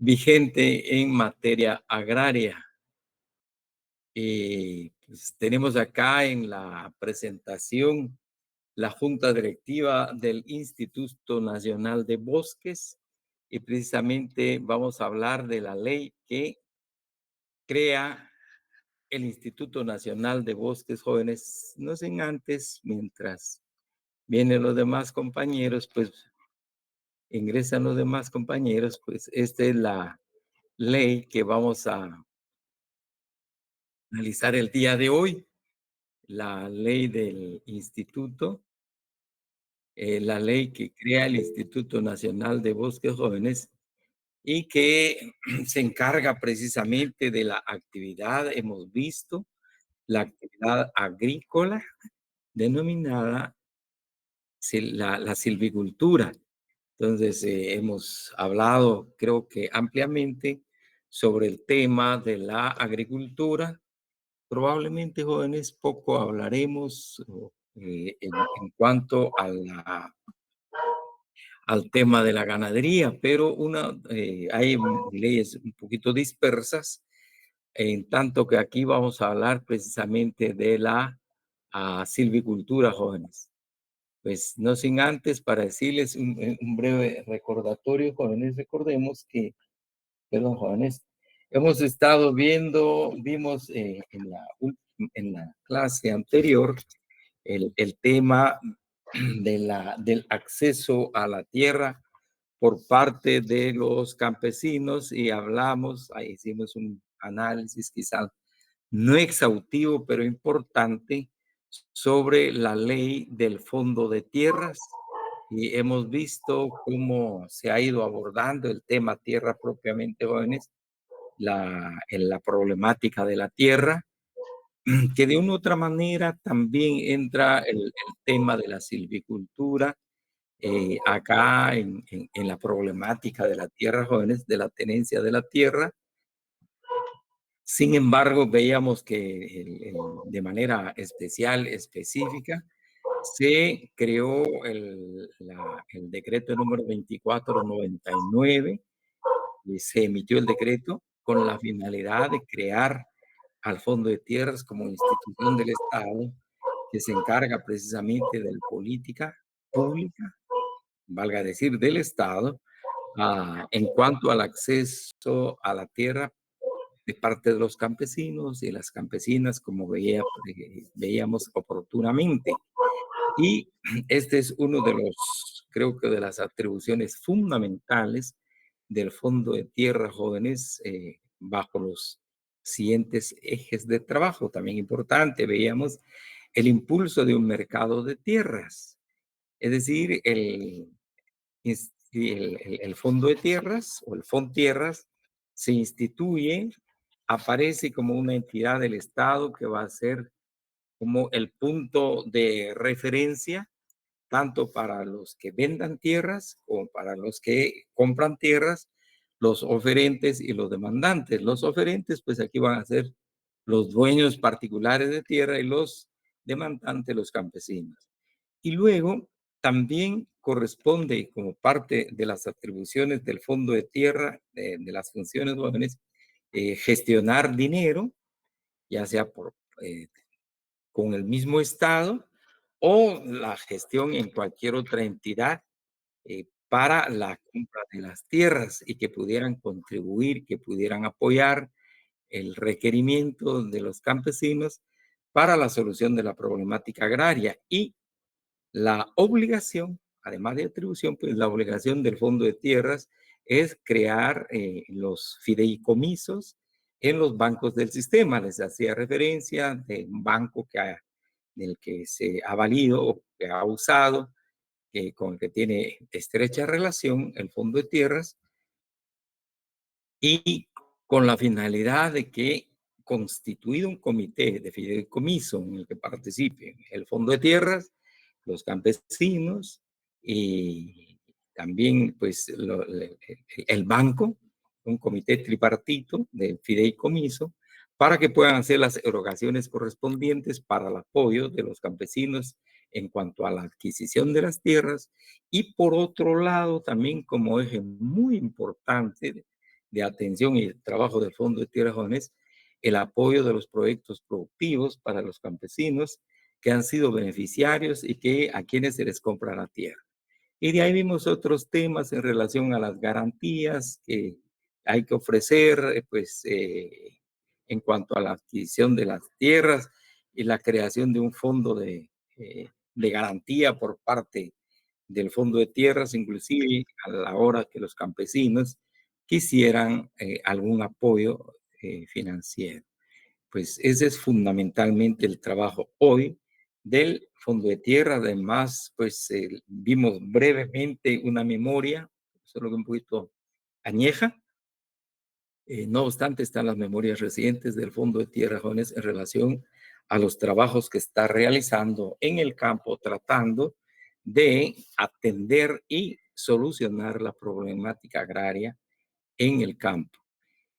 vigente en materia agraria. Pues tenemos acá en la presentación la Junta Directiva del Instituto Nacional de Bosques y precisamente vamos a hablar de la ley que crea el Instituto Nacional de Bosques Jóvenes. No sin antes, mientras vienen los demás compañeros, pues ingresan los demás compañeros, pues esta es la ley que vamos a analizar el día de hoy, la ley del instituto, la ley que crea el Instituto Nacional de Bosques Jóvenes y que se encarga precisamente de la actividad, hemos visto, la actividad agrícola denominada la silvicultura. Entonces, hemos hablado, creo que ampliamente, sobre el tema de la agricultura. Probablemente, jóvenes, poco hablaremos en cuanto a al tema de la ganadería, pero hay leyes un poquito dispersas, en tanto que aquí vamos a hablar precisamente de la silvicultura, jóvenes. Pues no sin antes, para decirles un breve recordatorio, jóvenes, recordemos que, perdón, jóvenes, hemos estado vimos en la clase anterior el tema del acceso a la tierra por parte de los campesinos y hablamos, ahí hicimos un análisis quizás no exhaustivo, pero importante sobre la ley del fondo de tierras y hemos visto cómo se ha ido abordando el tema tierra propiamente, jóvenes, en la problemática de la tierra, que de una u otra manera también entra el tema de la silvicultura, acá en la problemática de la tierra, jóvenes, de la tenencia de la tierra. Sin embargo, veíamos que de manera especial, específica, se creó el decreto número 2499 y se emitió el decreto con la finalidad de crear al Fondo de Tierras como institución del Estado que se encarga precisamente de la política pública, valga decir, del Estado, en cuanto al acceso a la tierra de parte de los campesinos y las campesinas, como veíamos oportunamente. Y este es uno de los, creo que de las atribuciones fundamentales del Fondo de Tierra Jóvenes bajo los siguientes ejes de trabajo. También importante, veíamos el impulso de un mercado de tierras, es decir, el Fondo de Tierras o el Tierras se instituye, aparece como una entidad del Estado que va a ser como el punto de referencia tanto para los que vendan tierras como para los que compran tierras, los oferentes y los demandantes. Los oferentes, pues aquí van a ser los dueños particulares de tierra y los demandantes, los campesinos. Y luego también corresponde como parte de las atribuciones del Fondo de Tierra, de las funciones jóvenes, gestionar dinero, ya sea con el mismo Estado o la gestión en cualquier otra entidad para la compra de las tierras y que pudieran contribuir, que pudieran apoyar el requerimiento de los campesinos para la solución de la problemática agraria y la obligación, además de atribución, pues la obligación del Fondo de Tierras es crear los fideicomisos en los bancos del sistema. Les hacía referencia de un banco del que se ha valido o que ha usado, con el que tiene estrecha relación el Fondo de Tierras y con la finalidad de que constituido un comité de fideicomiso en el que participen el Fondo de Tierras, los campesinos y también pues el banco, un comité tripartito de fideicomiso, para que puedan hacer las erogaciones correspondientes para el apoyo de los campesinos en cuanto a la adquisición de las tierras y por otro lado también como eje muy importante de atención y trabajo del Fondo de Tierras Jóvenes, el apoyo de los proyectos productivos para los campesinos que han sido beneficiarios y que a quienes se les compra la tierra. Y de ahí vimos otros temas en relación a las garantías que hay que ofrecer, en cuanto a la adquisición de las tierras y la creación de un fondo de garantía por parte del Fondo de Tierras, inclusive a la hora que los campesinos quisieran algún apoyo financiero. Pues ese es fundamentalmente el trabajo hoy del Fondo de Tierra. Además, pues vimos brevemente una memoria, solo que un poquito añeja. No obstante, están las memorias recientes del Fondo de Tierra Jóvenes en relación a los trabajos que está realizando en el campo, tratando de atender y solucionar la problemática agraria en el campo.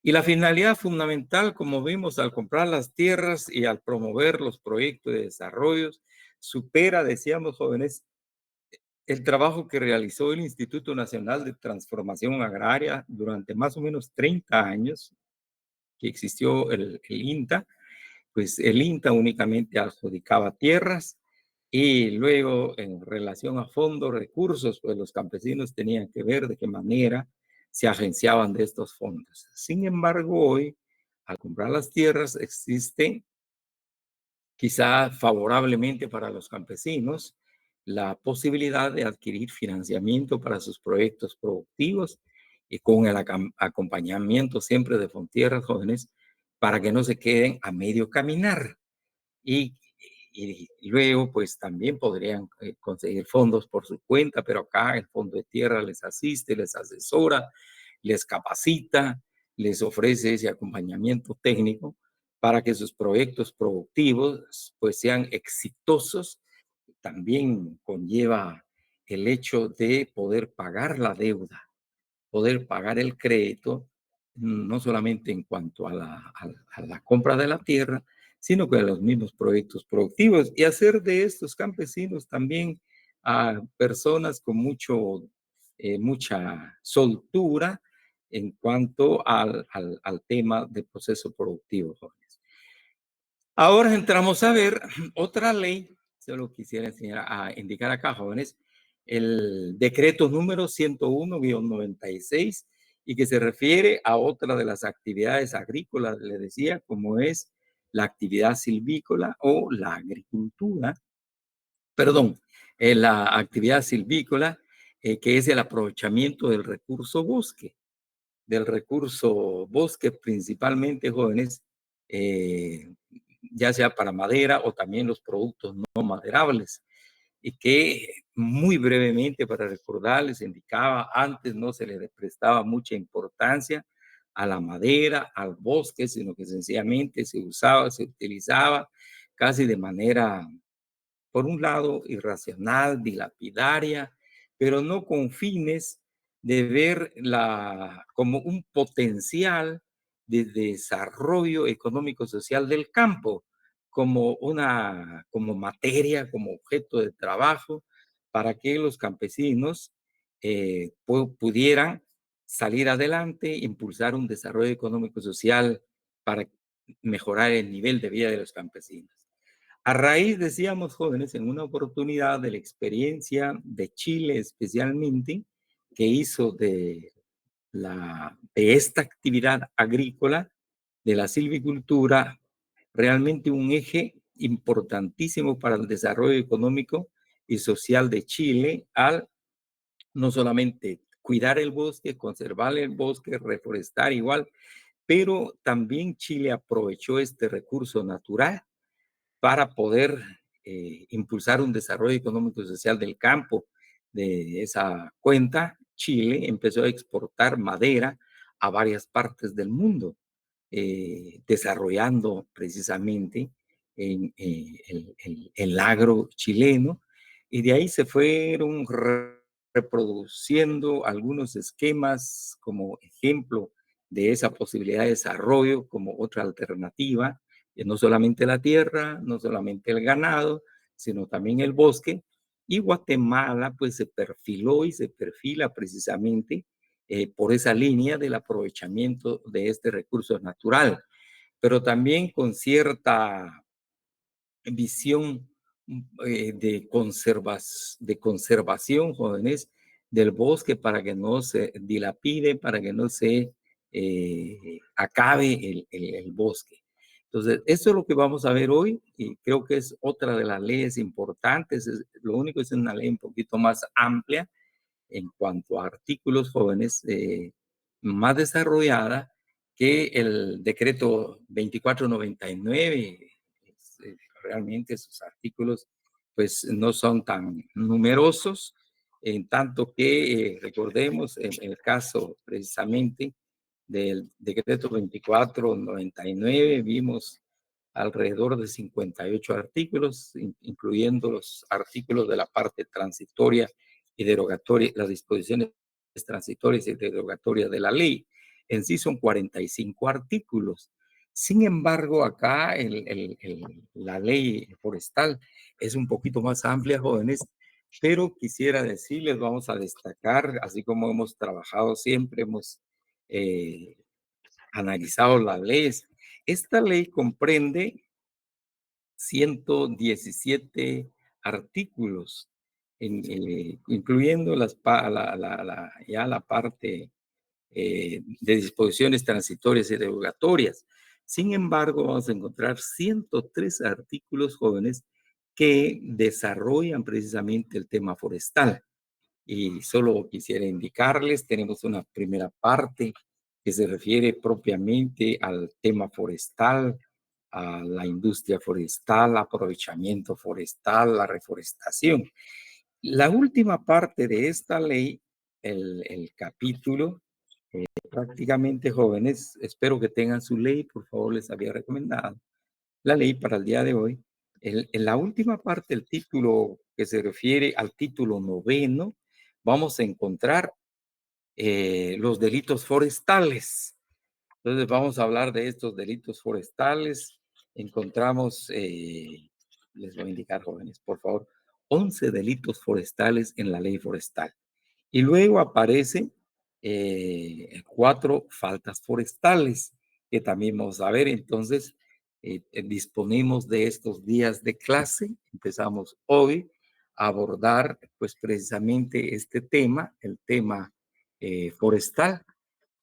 Y la finalidad fundamental, como vimos, al comprar las tierras y al promover los proyectos de desarrollo, supera, decíamos jóvenes, el trabajo que realizó el Instituto Nacional de Transformación Agraria durante más o menos 30 años que existió el INTA. Pues el INTA únicamente adjudicaba tierras y luego en relación a fondos, recursos, pues los campesinos tenían que ver de qué manera se agenciaban de estos fondos. Sin embargo, hoy, al comprar las tierras, existe quizá favorablemente para los campesinos la posibilidad de adquirir financiamiento para sus proyectos productivos y con el acompañamiento siempre de Fontierras Jóvenes para que no se queden a medio caminar y, y luego pues también podrían conseguir fondos por su cuenta, pero acá el Fondo de Tierra les asiste, les asesora, les capacita, les ofrece ese acompañamiento técnico para que sus proyectos productivos pues sean exitosos. También conlleva el hecho de poder pagar la deuda, poder pagar el crédito, no solamente en cuanto a la compra de la tierra, sino que a los mismos proyectos productivos y hacer de estos campesinos también a personas con mucha soltura en cuanto al tema del proceso productivo, jóvenes. Ahora entramos a ver otra ley, solo quisiera enseñar a indicar acá, jóvenes, el decreto número 101-96 y que se refiere a otra de las actividades agrícolas, le decía, como es la actividad silvícola o la agricultura, perdón, la actividad silvícola, que es el aprovechamiento del recurso bosque, principalmente jóvenes, ya sea para madera o también los productos no maderables. Y que muy brevemente, para recordarles, indicaba, antes no se le prestaba mucha importancia a la madera, al bosque, sino que sencillamente se usaba, se utilizaba casi de manera, por un lado, irracional, dilapidaria, pero no con fines de ver como un potencial de desarrollo económico-social del campo, como materia, como objeto de trabajo, para que los campesinos pudieran salir adelante, impulsar un desarrollo económico-social para mejorar el nivel de vida de los campesinos. A raíz, decíamos jóvenes, en una oportunidad de la experiencia de Chile especialmente, que hizo de esta actividad agrícola, de la silvicultura, realmente un eje importantísimo para el desarrollo económico y social de Chile, al no solamente cuidar el bosque, conservar el bosque, reforestar igual, pero también Chile aprovechó este recurso natural para poder impulsar un desarrollo económico y social del campo. De esa cuenta, Chile empezó a exportar madera a varias partes del mundo, desarrollando precisamente el agro chileno, y de ahí se fueron reproduciendo algunos esquemas como ejemplo de esa posibilidad de desarrollo como otra alternativa, no solamente la tierra, no solamente el ganado, sino también el bosque. Y Guatemala pues se perfiló y se perfila precisamente por esa línea del aprovechamiento de este recurso natural, pero también con cierta visión de conservación, jóvenes, del bosque para que no se dilapide, para que no se acabe el bosque. Entonces, eso es lo que vamos a ver hoy y creo que es otra de las leyes importantes. Lo único es una ley un poquito más amplia en cuanto a artículos jóvenes, más desarrollada que el decreto 2499. Realmente sus artículos pues no son tan numerosos, en tanto que recordemos en el caso precisamente del decreto 2499 vimos alrededor de 58 artículos, incluyendo los artículos de la parte transitoria y derogatoria, las disposiciones transitorias y derogatorias de la ley. En sí son 45 artículos. Sin embargo, acá la ley forestal es un poquito más amplia, jóvenes, pero quisiera decirles, vamos a destacar, así como hemos trabajado siempre, hemos eh, analizado las leyes. Esta ley comprende 117 artículos, incluyendo ya la parte de disposiciones transitorias y derogatorias. Sin embargo, vamos a encontrar 103 artículos jóvenes que desarrollan precisamente el tema forestal. Y solo quisiera indicarles, tenemos una primera parte que se refiere propiamente al tema forestal, a la industria forestal, aprovechamiento forestal, la reforestación. La última parte de esta ley, el capítulo, prácticamente jóvenes, espero que tengan su ley, por favor, les había recomendado la ley para el día de hoy. En la última parte, el título que se refiere al título noveno, vamos a encontrar los delitos forestales. Entonces vamos a hablar de estos delitos forestales. Encontramos, les voy a indicar, jóvenes, por favor, 11 delitos forestales en la ley forestal. Y luego aparecen 4 faltas forestales que también vamos a ver. Entonces, disponemos de estos días de clase. Empezamos hoy a abordar, pues, precisamente este tema, el tema forestal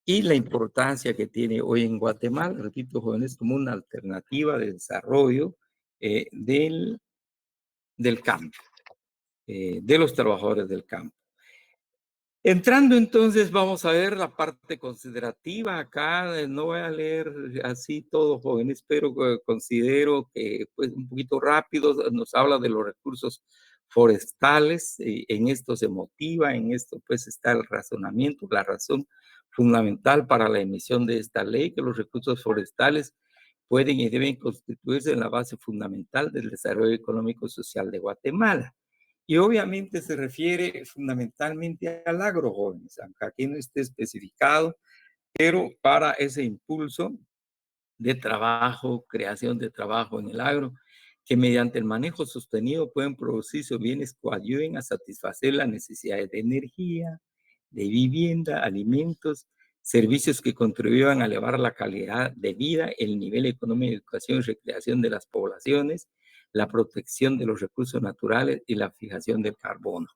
y la importancia que tiene hoy en Guatemala, repito, jóvenes, como una alternativa de desarrollo del campo, de los trabajadores del campo. Entrando entonces, vamos a ver la parte considerativa acá. No voy a leer así todo, jóvenes, pero considero que pues un poquito rápido nos habla de los recursos forestales. En esto se motiva, en esto pues está el razonamiento, la razón fundamental para la emisión de esta ley, que los recursos forestales pueden y deben constituirse en la base fundamental del desarrollo económico y social de Guatemala. Y obviamente se refiere fundamentalmente al agro, jóvenes, aunque aquí no esté especificado, pero para ese impulso de trabajo, creación de trabajo en el agro, que mediante el manejo sostenido pueden producirse bienes que ayuden a satisfacer las necesidades de energía, de vivienda, alimentos, servicios que contribuyan a elevar la calidad de vida, el nivel económico de educación y recreación de las poblaciones, la protección de los recursos naturales y la fijación del carbono.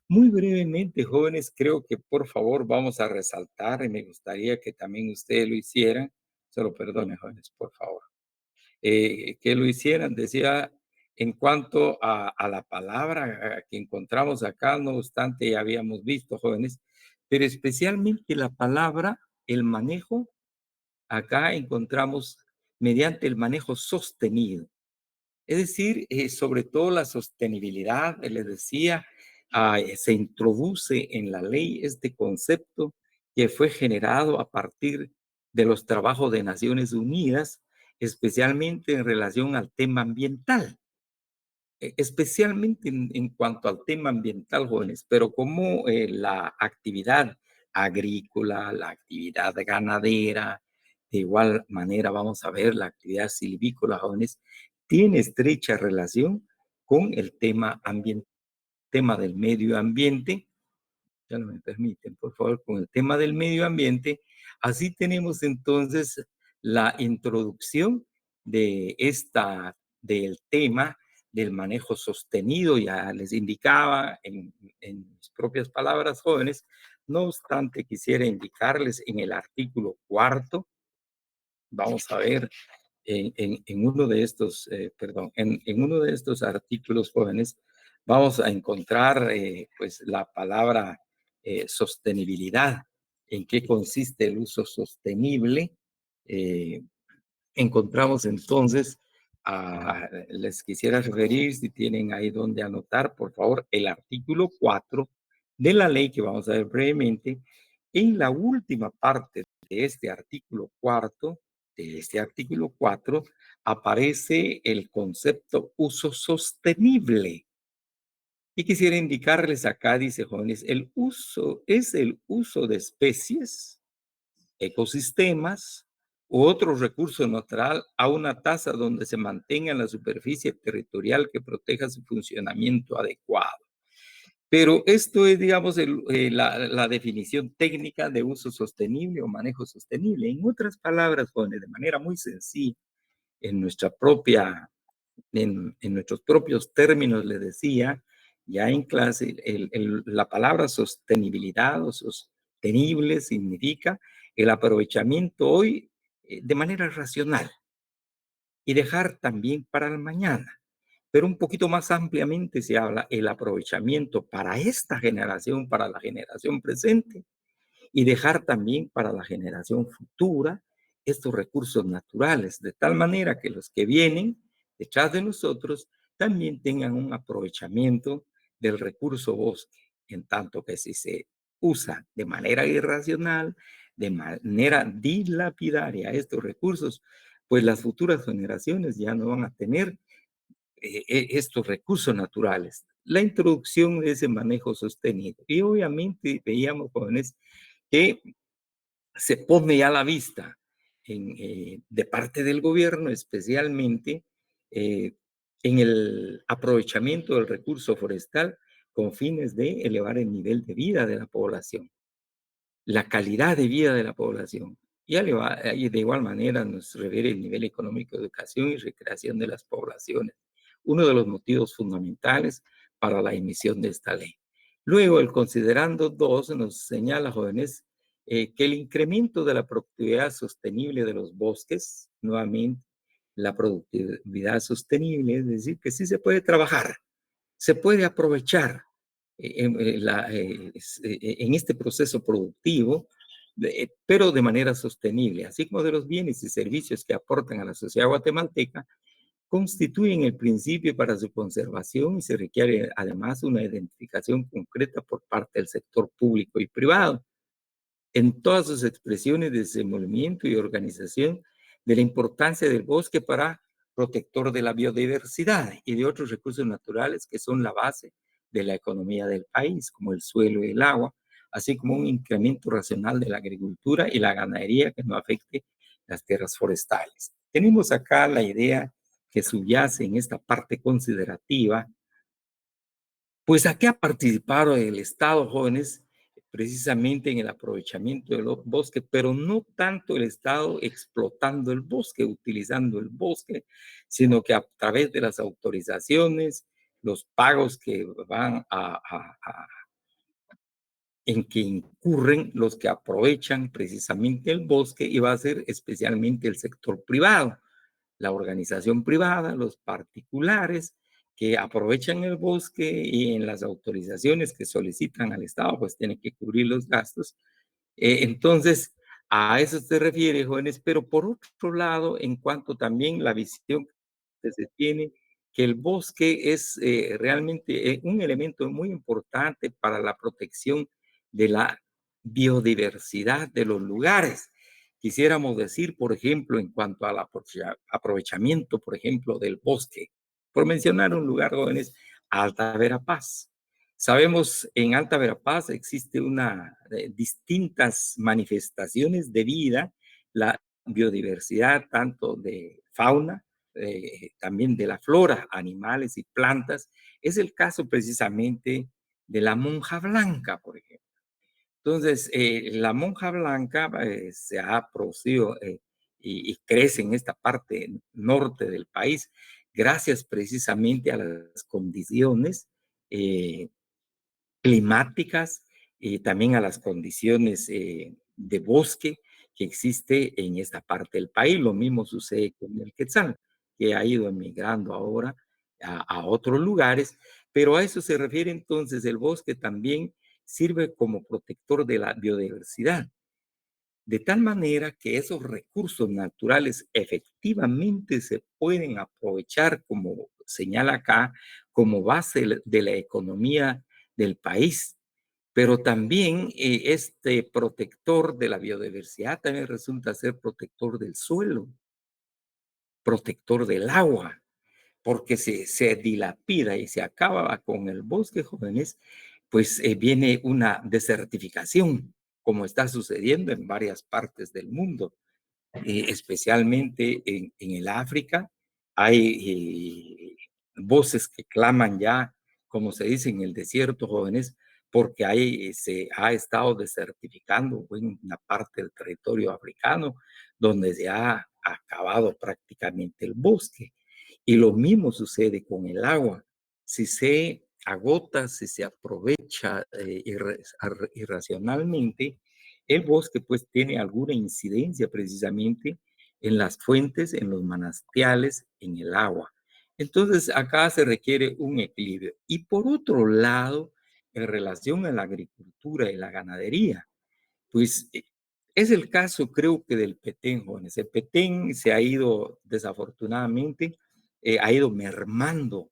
Muy brevemente, jóvenes, creo que por favor vamos a resaltar, y me gustaría que también ustedes lo hicieran, solo perdone, jóvenes, por favor, que lo hicieran, decía, en cuanto a la palabra que encontramos acá, no obstante, ya habíamos visto, jóvenes, pero especialmente la palabra, el manejo, acá encontramos mediante el manejo sostenido. Es decir, sobre todo la sostenibilidad, les decía, se introduce en la ley este concepto que fue generado a partir de los trabajos de Naciones Unidas, especialmente en relación al tema ambiental, especialmente en cuanto al tema ambiental, jóvenes, pero como la actividad agrícola, la actividad ganadera, de igual manera vamos a ver la actividad silvícola, jóvenes, tiene estrecha relación con el tema del medio ambiente ya no me permiten, por favor, con el tema del medio ambiente. Así tenemos entonces la introducción de del tema del manejo sostenido. Ya les indicaba en mis propias palabras, jóvenes. No obstante, quisiera indicarles en el artículo cuarto, vamos a ver en uno de estos, perdón, en uno de estos artículos, jóvenes, vamos a encontrar pues la palabra sostenibilidad. ¿En qué consiste el uso sostenible? Eh, Encontramos entonces, les quisiera referir, si tienen ahí donde anotar, por favor, el artículo 4 de la ley que vamos a ver brevemente. En la última parte de este artículo cuarto, aparece el concepto uso sostenible. Y quisiera indicarles acá, dice jóvenes, el uso es el uso de especies, ecosistemas u otro recurso natural a una tasa donde se mantenga la superficie territorial que proteja su funcionamiento adecuado. Pero esto es, digamos, la definición técnica de uso sostenible o manejo sostenible. En otras palabras, jóvenes, de manera muy sencilla, en nuestra propia, en nuestros propios términos, le decía ya en clase, la palabra sostenibilidad o sostenible significa el aprovechamiento hoy de manera racional y dejar también para el mañana. Pero un poquito más ampliamente se habla el aprovechamiento para esta generación, para la generación presente y dejar también para la generación futura estos recursos naturales, de tal manera que los que vienen detrás de nosotros también tengan un aprovechamiento del recurso bosque, en tanto que si se usa de manera irracional, de manera dilapidaria estos recursos, pues las futuras generaciones ya no van a tener estos recursos naturales. La introducción de ese manejo sostenido. Y obviamente veíamos, jóvenes, que se pone ya a la vista de parte del gobierno, especialmente eh, en el aprovechamiento del recurso forestal con fines de elevar el nivel de vida de la población, la calidad de vida de la población. Y de igual manera nos refiere el nivel económico de educación y recreación de las poblaciones, uno de los motivos fundamentales para la emisión de esta ley. Luego, el considerando 2 nos señala, jóvenes, que el incremento de la productividad sostenible de los bosques, nuevamente, la productividad sostenible, es decir, que sí se puede trabajar, se puede aprovechar en este proceso productivo, pero de manera sostenible, así como de los bienes y servicios que aportan a la sociedad guatemalteca, constituyen el principio para su conservación y se requiere además una identificación concreta por parte del sector público y privado en todas sus expresiones de desenvolvimiento y organización de la importancia del bosque para protector de la biodiversidad y de otros recursos naturales que son la base de la economía del país, como el suelo y el agua, así como un incremento racional de la agricultura y la ganadería que no afecte las tierras forestales. Tenemos acá la idea que subyace en esta parte considerativa, pues aquí ha participado el Estado, jóvenes, precisamente en el aprovechamiento del bosque, pero no tanto el Estado explotando el bosque, utilizando el bosque, sino que a través de las autorizaciones, los pagos que van en que incurren los que aprovechan precisamente el bosque y va a ser especialmente el sector privado, la organización privada, los particulares que aprovechan el bosque y en las autorizaciones que solicitan al Estado, pues tienen que cubrir los gastos. Entonces, a eso se refiere, jóvenes, pero por otro lado, en cuanto también la visión que se tiene, que el bosque es realmente un elemento muy importante para la protección de la biodiversidad de los lugares. Quisiéramos decir, por ejemplo, en cuanto al aprovechamiento, por ejemplo, del bosque, por mencionar un lugar, jóvenes, Alta Verapaz. Sabemos en Alta Verapaz existe distintas manifestaciones de vida, la biodiversidad tanto de fauna, también de la flora, animales y plantas. Es el caso precisamente de la monja blanca, por ejemplo. Entonces, la monja blanca se ha producido y crece en esta parte norte del país gracias precisamente a las condiciones eh, climáticas y también a las condiciones de bosque que existe en esta parte del país. Lo mismo sucede con el quetzal, que ha ido emigrando ahora a otros lugares, pero a eso se refiere entonces el bosque también sirve como protector de la biodiversidad, de tal manera que esos recursos naturales efectivamente se pueden aprovechar, como señala acá, como base de la economía del país. Pero también este protector de la biodiversidad también resulta ser protector del suelo, protector del agua, porque se dilapida y se acaba con el bosque, jóvenes, pues viene una desertificación, como está sucediendo en varias partes del mundo, especialmente en el África. Hay voces que claman ya, como se dice en el desierto, jóvenes, porque ahí se ha estado desertificando una parte del territorio africano, donde se ha acabado prácticamente el bosque. Y lo mismo sucede con el agua. Si se agota, si se aprovecha irracionalmente, el bosque pues tiene alguna incidencia precisamente en las fuentes, en los manantiales, en el agua. Entonces acá se requiere un equilibrio. Y por otro lado, en relación a la agricultura y la ganadería, pues es el caso, creo que del Petén, jóvenes. El Petén se ha ido, desafortunadamente, ha ido mermando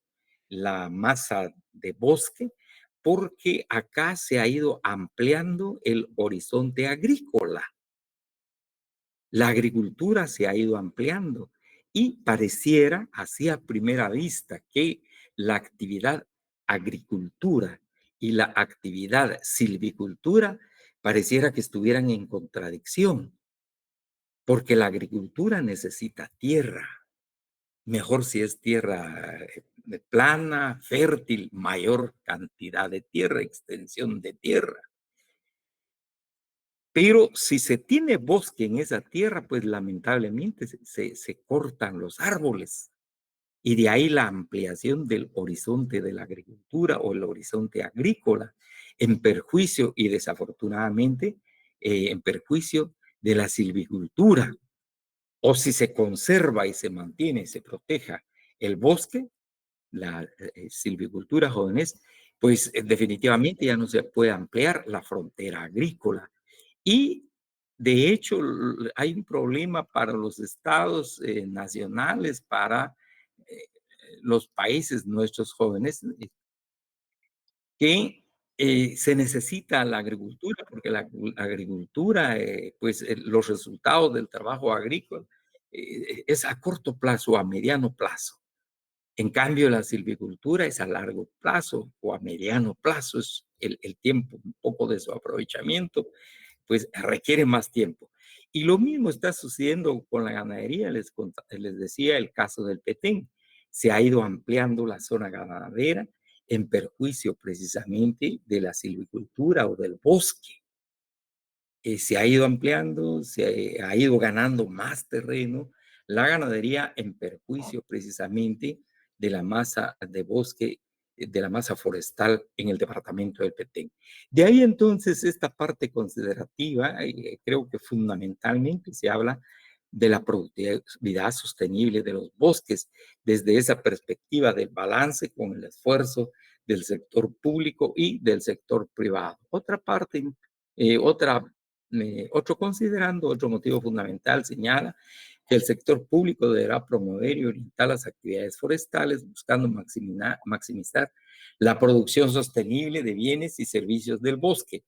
la masa de bosque porque acá se ha ido ampliando el horizonte agrícola. La agricultura se ha ido ampliando y pareciera, así a primera vista, que la actividad agricultura y la actividad silvicultura pareciera que estuvieran en contradicción, porque la agricultura necesita tierra, mejor si es tierra plana, fértil, mayor cantidad de tierra, extensión de tierra. Pero si se tiene bosque en esa tierra, pues lamentablemente se cortan los árboles y de ahí la ampliación del horizonte de la agricultura o el horizonte agrícola en perjuicio y desafortunadamente en perjuicio de la silvicultura. O si se conserva y se mantiene y se proteja el bosque, la silvicultura, jóvenes, pues definitivamente ya no se puede ampliar la frontera agrícola. Y de hecho hay un problema para los estados nacionales, para eh, los países, nuestros jóvenes, que se necesita la agricultura, porque la agricultura, pues los resultados del trabajo agrícola es a corto plazo, a mediano plazo. En cambio, la silvicultura es a largo plazo o a mediano plazo, es el tiempo, un poco de su aprovechamiento, pues requiere más tiempo. Y lo mismo está sucediendo con la ganadería, les decía el caso del Petén, se ha ido ampliando la zona ganadera en perjuicio precisamente de la silvicultura o del bosque. Se ha ido ampliando, se ha ido ganando más terreno, la ganadería en perjuicio precisamente de la masa de bosque, de la masa forestal en el departamento del Petén. De ahí entonces esta parte considerativa, creo que fundamentalmente se habla de la productividad sostenible de los bosques desde esa perspectiva del balance con el esfuerzo del sector público y del sector privado. Otra parte, otro considerando, otro motivo fundamental señala que el sector público deberá promover y orientar las actividades forestales buscando maximizar la producción sostenible de bienes y servicios del bosque,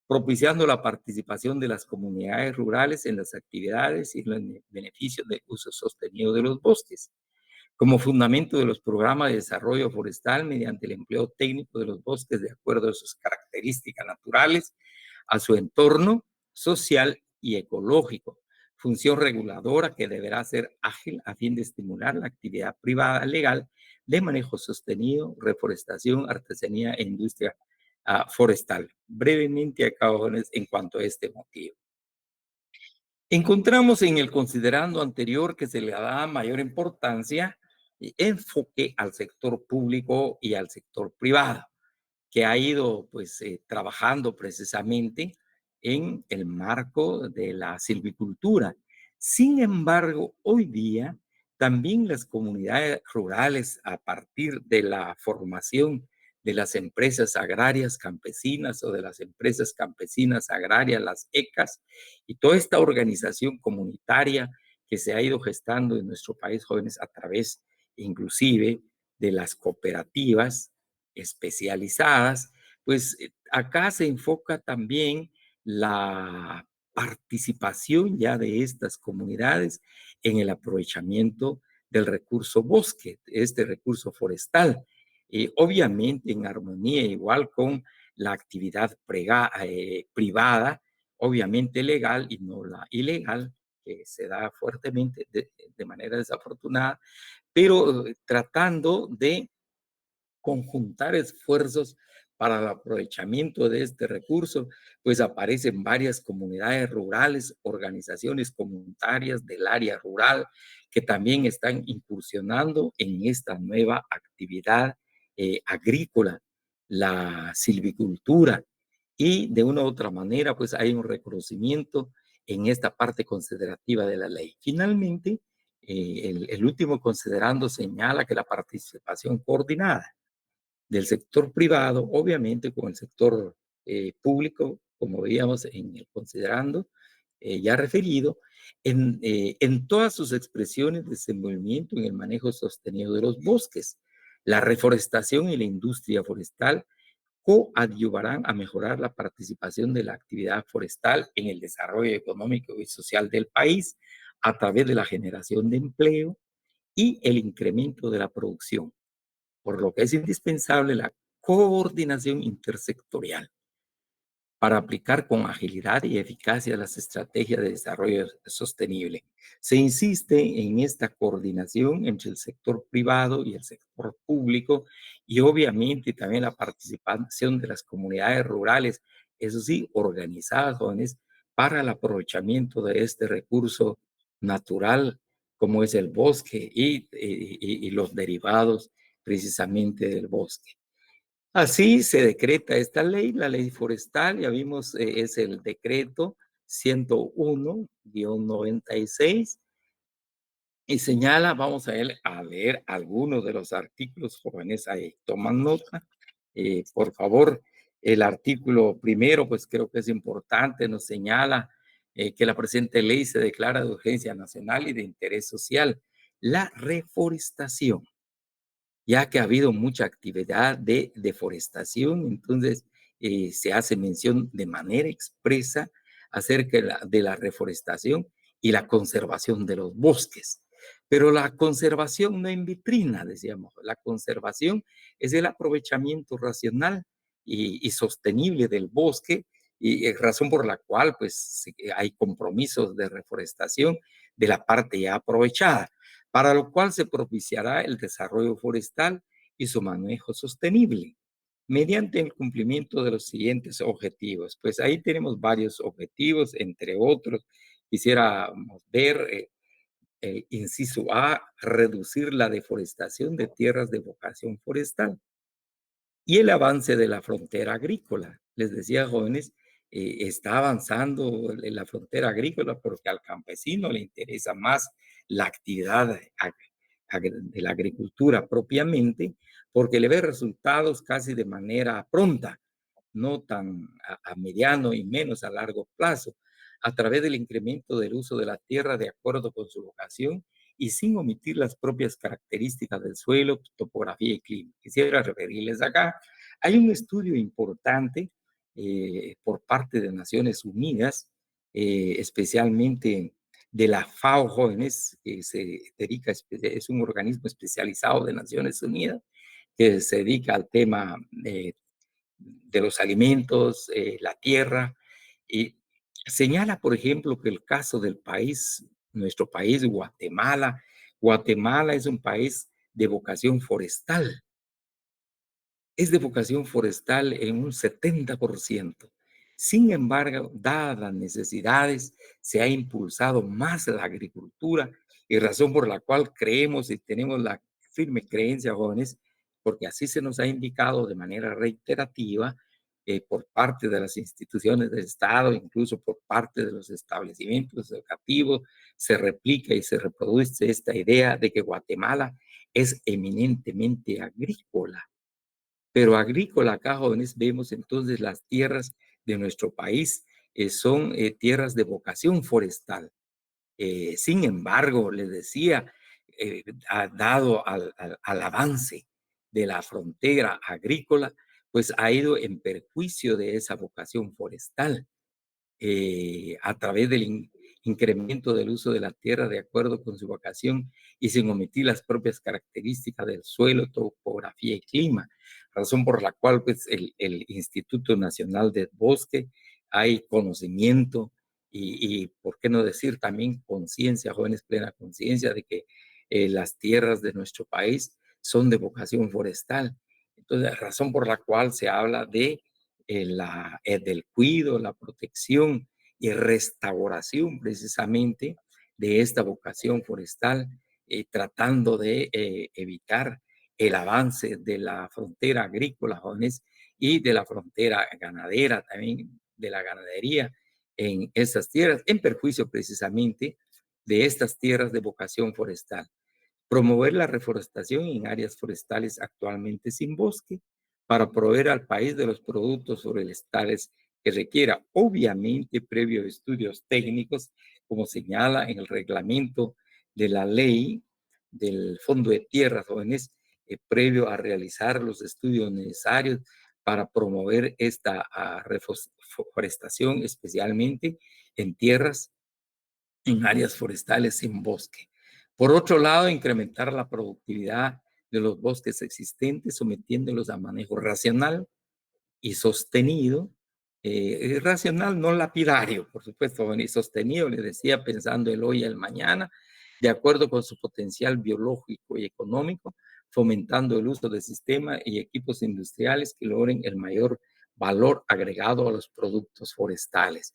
propiciando la participación de las comunidades rurales en las actividades y los beneficios del uso sostenido de los bosques como fundamento de los programas de desarrollo forestal mediante el empleo técnico de los bosques de acuerdo a sus características naturales, a su entorno social y ecológico. Función reguladora que deberá ser ágil a fin de estimular la actividad privada legal de manejo sostenido, reforestación, artesanía e industria forestal. Brevemente acá, jóvenes, en cuanto a este motivo. Encontramos en el considerando anterior que se le da mayor importancia y enfoque al sector público y al sector privado, que ha ido pues trabajando precisamente en el marco de la silvicultura. Sin embargo, hoy día también las comunidades rurales, a partir de la formación de las empresas agrarias campesinas o de las empresas campesinas agrarias, las ECAS, y toda esta organización comunitaria que se ha ido gestando en nuestro país, jóvenes, a través inclusive de las cooperativas especializadas, pues acá se enfoca también la participación ya de estas comunidades en el aprovechamiento del recurso bosque, este recurso forestal, obviamente en armonía igual con la actividad privada, obviamente legal y no la ilegal, que se da fuertemente de manera desafortunada, pero tratando de conjuntar esfuerzos para el aprovechamiento de este recurso, pues aparecen varias comunidades rurales, organizaciones comunitarias del área rural que también están incursionando en esta nueva actividad agrícola, la silvicultura, y de una u otra manera, pues hay un reconocimiento en esta parte considerativa de la ley. Finalmente, el último considerando señala que la participación coordinada del sector privado, obviamente con el sector público, como veíamos en el considerando ya referido, en todas sus expresiones de desenvolvimiento en el manejo sostenido de los bosques. La reforestación y la industria forestal coadyuvarán a mejorar la participación de la actividad forestal en el desarrollo económico y social del país a través de la generación de empleo y el incremento de la producción, por lo que es indispensable la coordinación intersectorial para aplicar con agilidad y eficacia las estrategias de desarrollo sostenible. Se insiste en esta coordinación entre el sector privado y el sector público y obviamente también la participación de las comunidades rurales, eso sí, organizadas, jóvenes, para el aprovechamiento de este recurso natural como es el bosque y los derivados precisamente del bosque. Así se decreta esta ley, la ley forestal, ya vimos, es el decreto 101-96 y señala, vamos a leer algunos de los artículos, jóvenes, ahí toman nota. Por favor, el artículo primero, pues creo que es importante, nos señala que la presente ley se declara de urgencia nacional y de interés social. La reforestación, ya que ha habido mucha actividad de deforestación, entonces se hace mención de manera expresa acerca de la reforestación y la conservación de los bosques. Pero la conservación no en vitrina, decíamos, la conservación es el aprovechamiento racional y sostenible del bosque, y es razón por la cual pues hay compromisos de reforestación de la parte ya aprovechada, para lo cual se propiciará el desarrollo forestal y su manejo sostenible mediante el cumplimiento de los siguientes objetivos. Pues ahí tenemos varios objetivos, entre otros, quisiéramos ver el inciso A, reducir la deforestación de tierras de vocación forestal y el avance de la frontera agrícola. Les decía, jóvenes, está avanzando en la frontera agrícola porque al campesino le interesa más la actividad de la agricultura propiamente, porque le ve resultados casi de manera pronta, no tan a mediano y menos a largo plazo, a través del incremento del uso de la tierra de acuerdo con su vocación y sin omitir las propias características del suelo, topografía y clima. Quisiera referirles acá. Hay un estudio importante por parte de Naciones Unidas, especialmente de la FAO Jóvenes, que se dedica, es un organismo especializado de Naciones Unidas, que se dedica al tema de los alimentos, la tierra, y señala, por ejemplo, que el caso del país, nuestro país, Guatemala es un país de vocación forestal. es de vocación forestal en un 70%. Sin embargo, dadas las necesidades, se ha impulsado más la agricultura y razón por la cual creemos y tenemos la firme creencia, jóvenes, porque así se nos ha indicado de manera reiterativa por parte de las instituciones del Estado, incluso por parte de los establecimientos educativos, se replica y se reproduce esta idea de que Guatemala es eminentemente agrícola. Pero agrícola acá, jóvenes, vemos entonces las tierras de nuestro país son tierras de vocación forestal. Sin embargo, les decía, dado al avance de la frontera agrícola, pues ha ido en perjuicio de esa vocación forestal a través del incremento del uso de la tierra de acuerdo con su vocación y sin omitir las propias características del suelo, topografía y clima, razón por la cual pues, el Instituto Nacional del Bosque hay conocimiento y, por qué no decir también conciencia, jóvenes plena conciencia de que las tierras de nuestro país son de vocación forestal. Entonces, razón por la cual se habla de del cuidado, la protección y restauración precisamente de esta vocación forestal, tratando de evitar el avance de la frontera agrícola, jóvenes, y de la frontera ganadera, también de la ganadería en estas tierras, en perjuicio precisamente de estas tierras de vocación forestal. Promover la reforestación en áreas forestales actualmente sin bosque para proveer al país de los productos forestales que requiera, obviamente previo estudios técnicos, como señala en el reglamento de la ley del Fondo de Tierras Jóvenes, previo a realizar los estudios necesarios para promover esta reforestación, especialmente en tierras en áreas forestales sin bosque. Por otro lado, incrementar la productividad de los bosques existentes, sometiéndolos a manejo racional y sostenido, racional, no lapidario, por supuesto, y sostenido, le decía, pensando el hoy y el mañana, de acuerdo con su potencial biológico y económico, fomentando el uso de sistemas y equipos industriales que logren el mayor valor agregado a los productos forestales.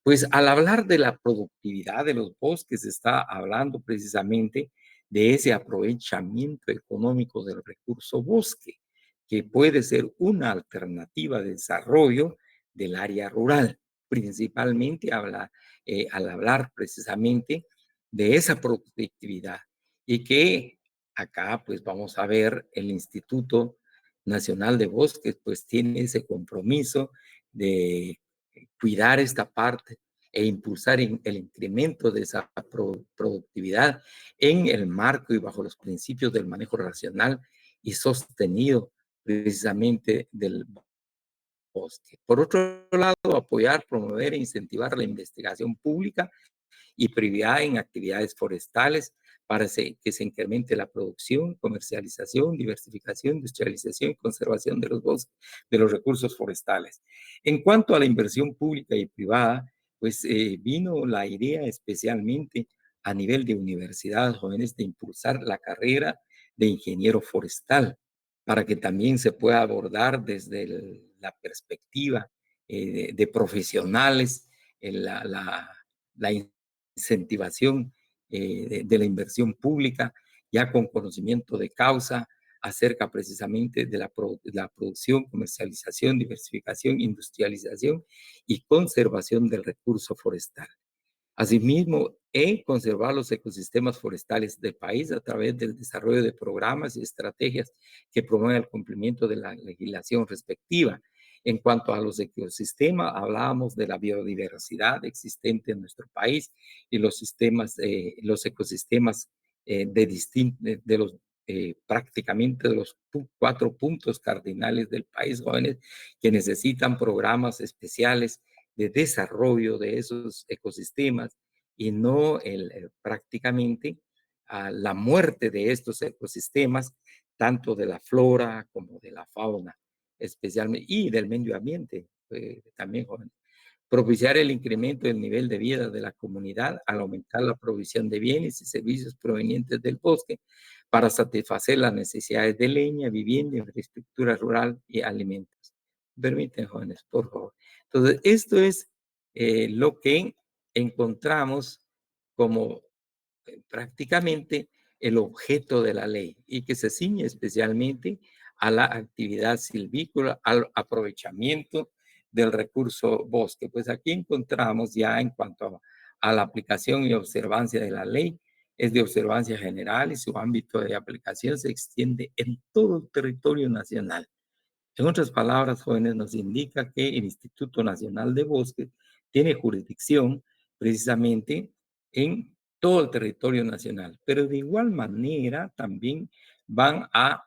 Pues al hablar de la productividad de los bosques, está hablando precisamente de ese aprovechamiento económico del recurso bosque, que puede ser una alternativa de desarrollo del área rural, principalmente al hablar precisamente de esa productividad y que acá pues vamos a ver el Instituto Nacional de Bosques pues tiene ese compromiso de cuidar esta parte e impulsar el incremento de esa productividad en el marco y bajo los principios del manejo racional y sostenido precisamente del bosque. Por otro lado, apoyar, promover e incentivar la investigación pública y prioridad en actividades forestales para que se incremente la producción, comercialización, diversificación, industrialización y conservación de los bosques, de los recursos forestales. En cuanto a la inversión pública y privada, pues vino la idea especialmente a nivel de universidades jóvenes de impulsar la carrera de ingeniero forestal para que también se pueda abordar desde la perspectiva de profesionales la incentivación de la inversión pública, ya con conocimiento de causa acerca precisamente de la producción, comercialización, diversificación, industrialización y conservación del recurso forestal. Asimismo, en conservar los ecosistemas forestales del país a través del desarrollo de programas y estrategias que promuevan el cumplimiento de la legislación respectiva. En cuanto a los ecosistemas, hablábamos de la biodiversidad existente en nuestro país y los sistemas, los ecosistemas de los prácticamente de los 4 puntos cardinales del país, jóvenes, que necesitan programas especiales de desarrollo de esos ecosistemas y no prácticamente la muerte de estos ecosistemas, tanto de la flora como de la fauna, especialmente, y del medio ambiente también, joven. propiciar el incremento del nivel de vida de la comunidad al aumentar la provisión de bienes y servicios provenientes del bosque para satisfacer las necesidades de leña, vivienda, infraestructura rural y alimentos. Permiten, jóvenes, por favor. Entonces, esto es lo que encontramos como prácticamente el objeto de la ley y que se ciñe especialmente a la actividad silvícola, al aprovechamiento del recurso bosque. Pues aquí encontramos ya en cuanto a la aplicación y observancia de la ley, es de observancia general y su ámbito de aplicación se extiende en todo el territorio nacional. En otras palabras, jóvenes, nos indica que el Instituto Nacional de Bosques tiene jurisdicción precisamente en todo el territorio nacional, pero de igual manera también van a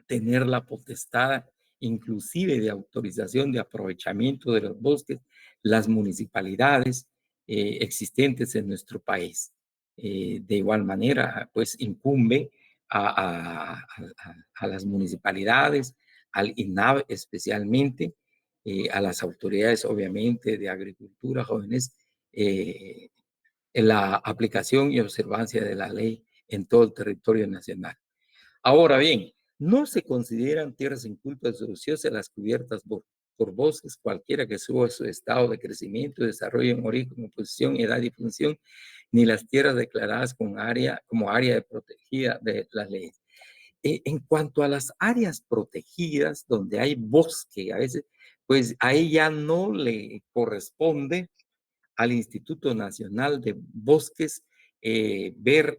tener la potestad inclusive de autorización de aprovechamiento de los bosques, las municipalidades existentes en nuestro país. De igual manera, pues incumbe a las municipalidades, al INAV especialmente, a las autoridades obviamente de agricultura, jóvenes, en la aplicación y observancia de la ley en todo el territorio nacional. Ahora bien, no se consideran tierras incultas o ociosas las cubiertas por bosques, cualquiera que suba su estado de crecimiento, desarrollo en origen, composición, edad y función, ni las tierras declaradas como área de protegida de las leyes. En cuanto a las áreas protegidas donde hay bosque, a veces, pues ahí ya no le corresponde al Instituto Nacional de Bosques ver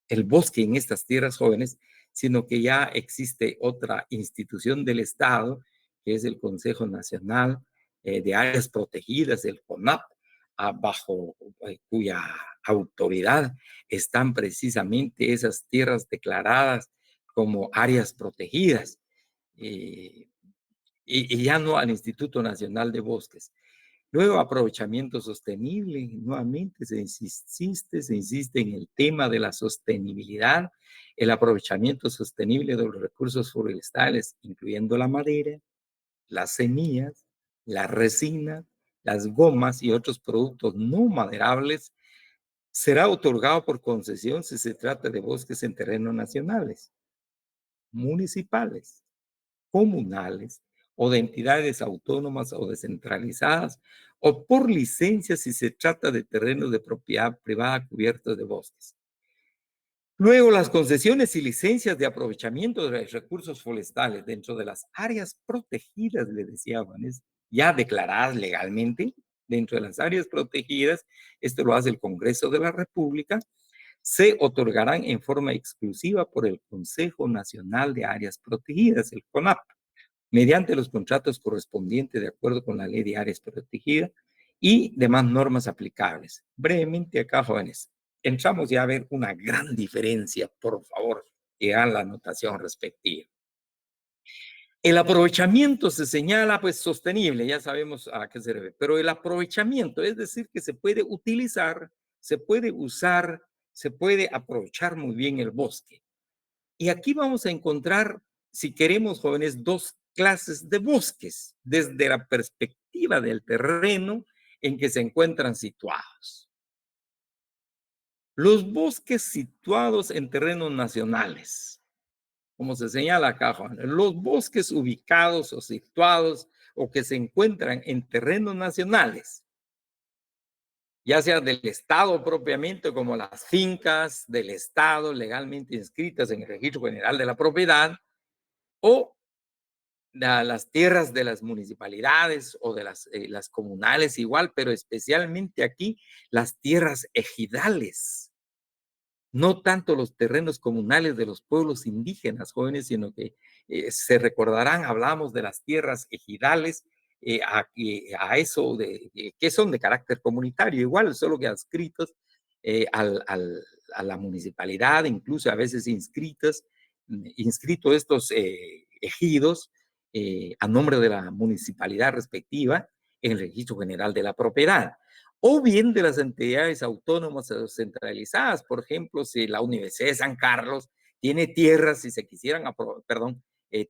el bosque en estas tierras jóvenes, sino que ya existe otra institución del Estado, que es el Consejo Nacional de Áreas Protegidas, el CONAP, bajo cuya autoridad están precisamente esas tierras declaradas como áreas protegidas, y ya no al Instituto Nacional de Bosques. Luego, aprovechamiento sostenible. Nuevamente se insiste en el tema de la sostenibilidad, el aprovechamiento sostenible de los recursos forestales, incluyendo la madera, las semillas, la resina, las gomas y otros productos no maderables. Será otorgado por concesión si se trata de bosques en terrenos nacionales, municipales, comunales o de entidades autónomas o descentralizadas, o por licencia si se trata de terrenos de propiedad privada cubiertos de bosques. Luego, las concesiones y licencias de aprovechamiento de los recursos forestales dentro de las áreas protegidas, le decía Juanes, ya declaradas legalmente, dentro de las áreas protegidas, esto lo hace el Congreso de la República, se otorgarán en forma exclusiva por el Consejo Nacional de Áreas Protegidas, el CONAP, mediante los contratos correspondientes de acuerdo con la Ley de Áreas Protegidas y demás normas aplicables. Brevemente acá, jóvenes, entramos ya a ver una gran diferencia, por favor, que hagan la anotación respectiva. El aprovechamiento se señala pues sostenible, ya sabemos a qué se debe, pero el aprovechamiento, es decir, que se puede utilizar, se puede usar, se puede aprovechar muy bien el bosque. Y aquí vamos a encontrar, si queremos, jóvenes, dos clases de bosques desde la perspectiva del terreno en que se encuentran situados. Los bosques situados en terrenos nacionales, como se señala acá, jóvenes, los bosques ubicados o situados o que se encuentran en terrenos nacionales, ya sea del Estado propiamente, como las fincas del Estado legalmente inscritas en el Registro General de la Propiedad, o las tierras de las municipalidades o de las comunales igual, pero especialmente aquí las tierras ejidales, no tanto los terrenos comunales de los pueblos indígenas, jóvenes, sino que se recordarán, hablamos de las tierras ejidales, a eso que son de carácter comunitario, igual, solo que adscritos a la municipalidad, incluso a veces inscritos estos ejidos a nombre de la municipalidad respectiva en el Registro General de la Propiedad, o bien de las entidades autónomas o centralizadas. Por ejemplo, si la Universidad de San Carlos tiene tierras, si se quisieran,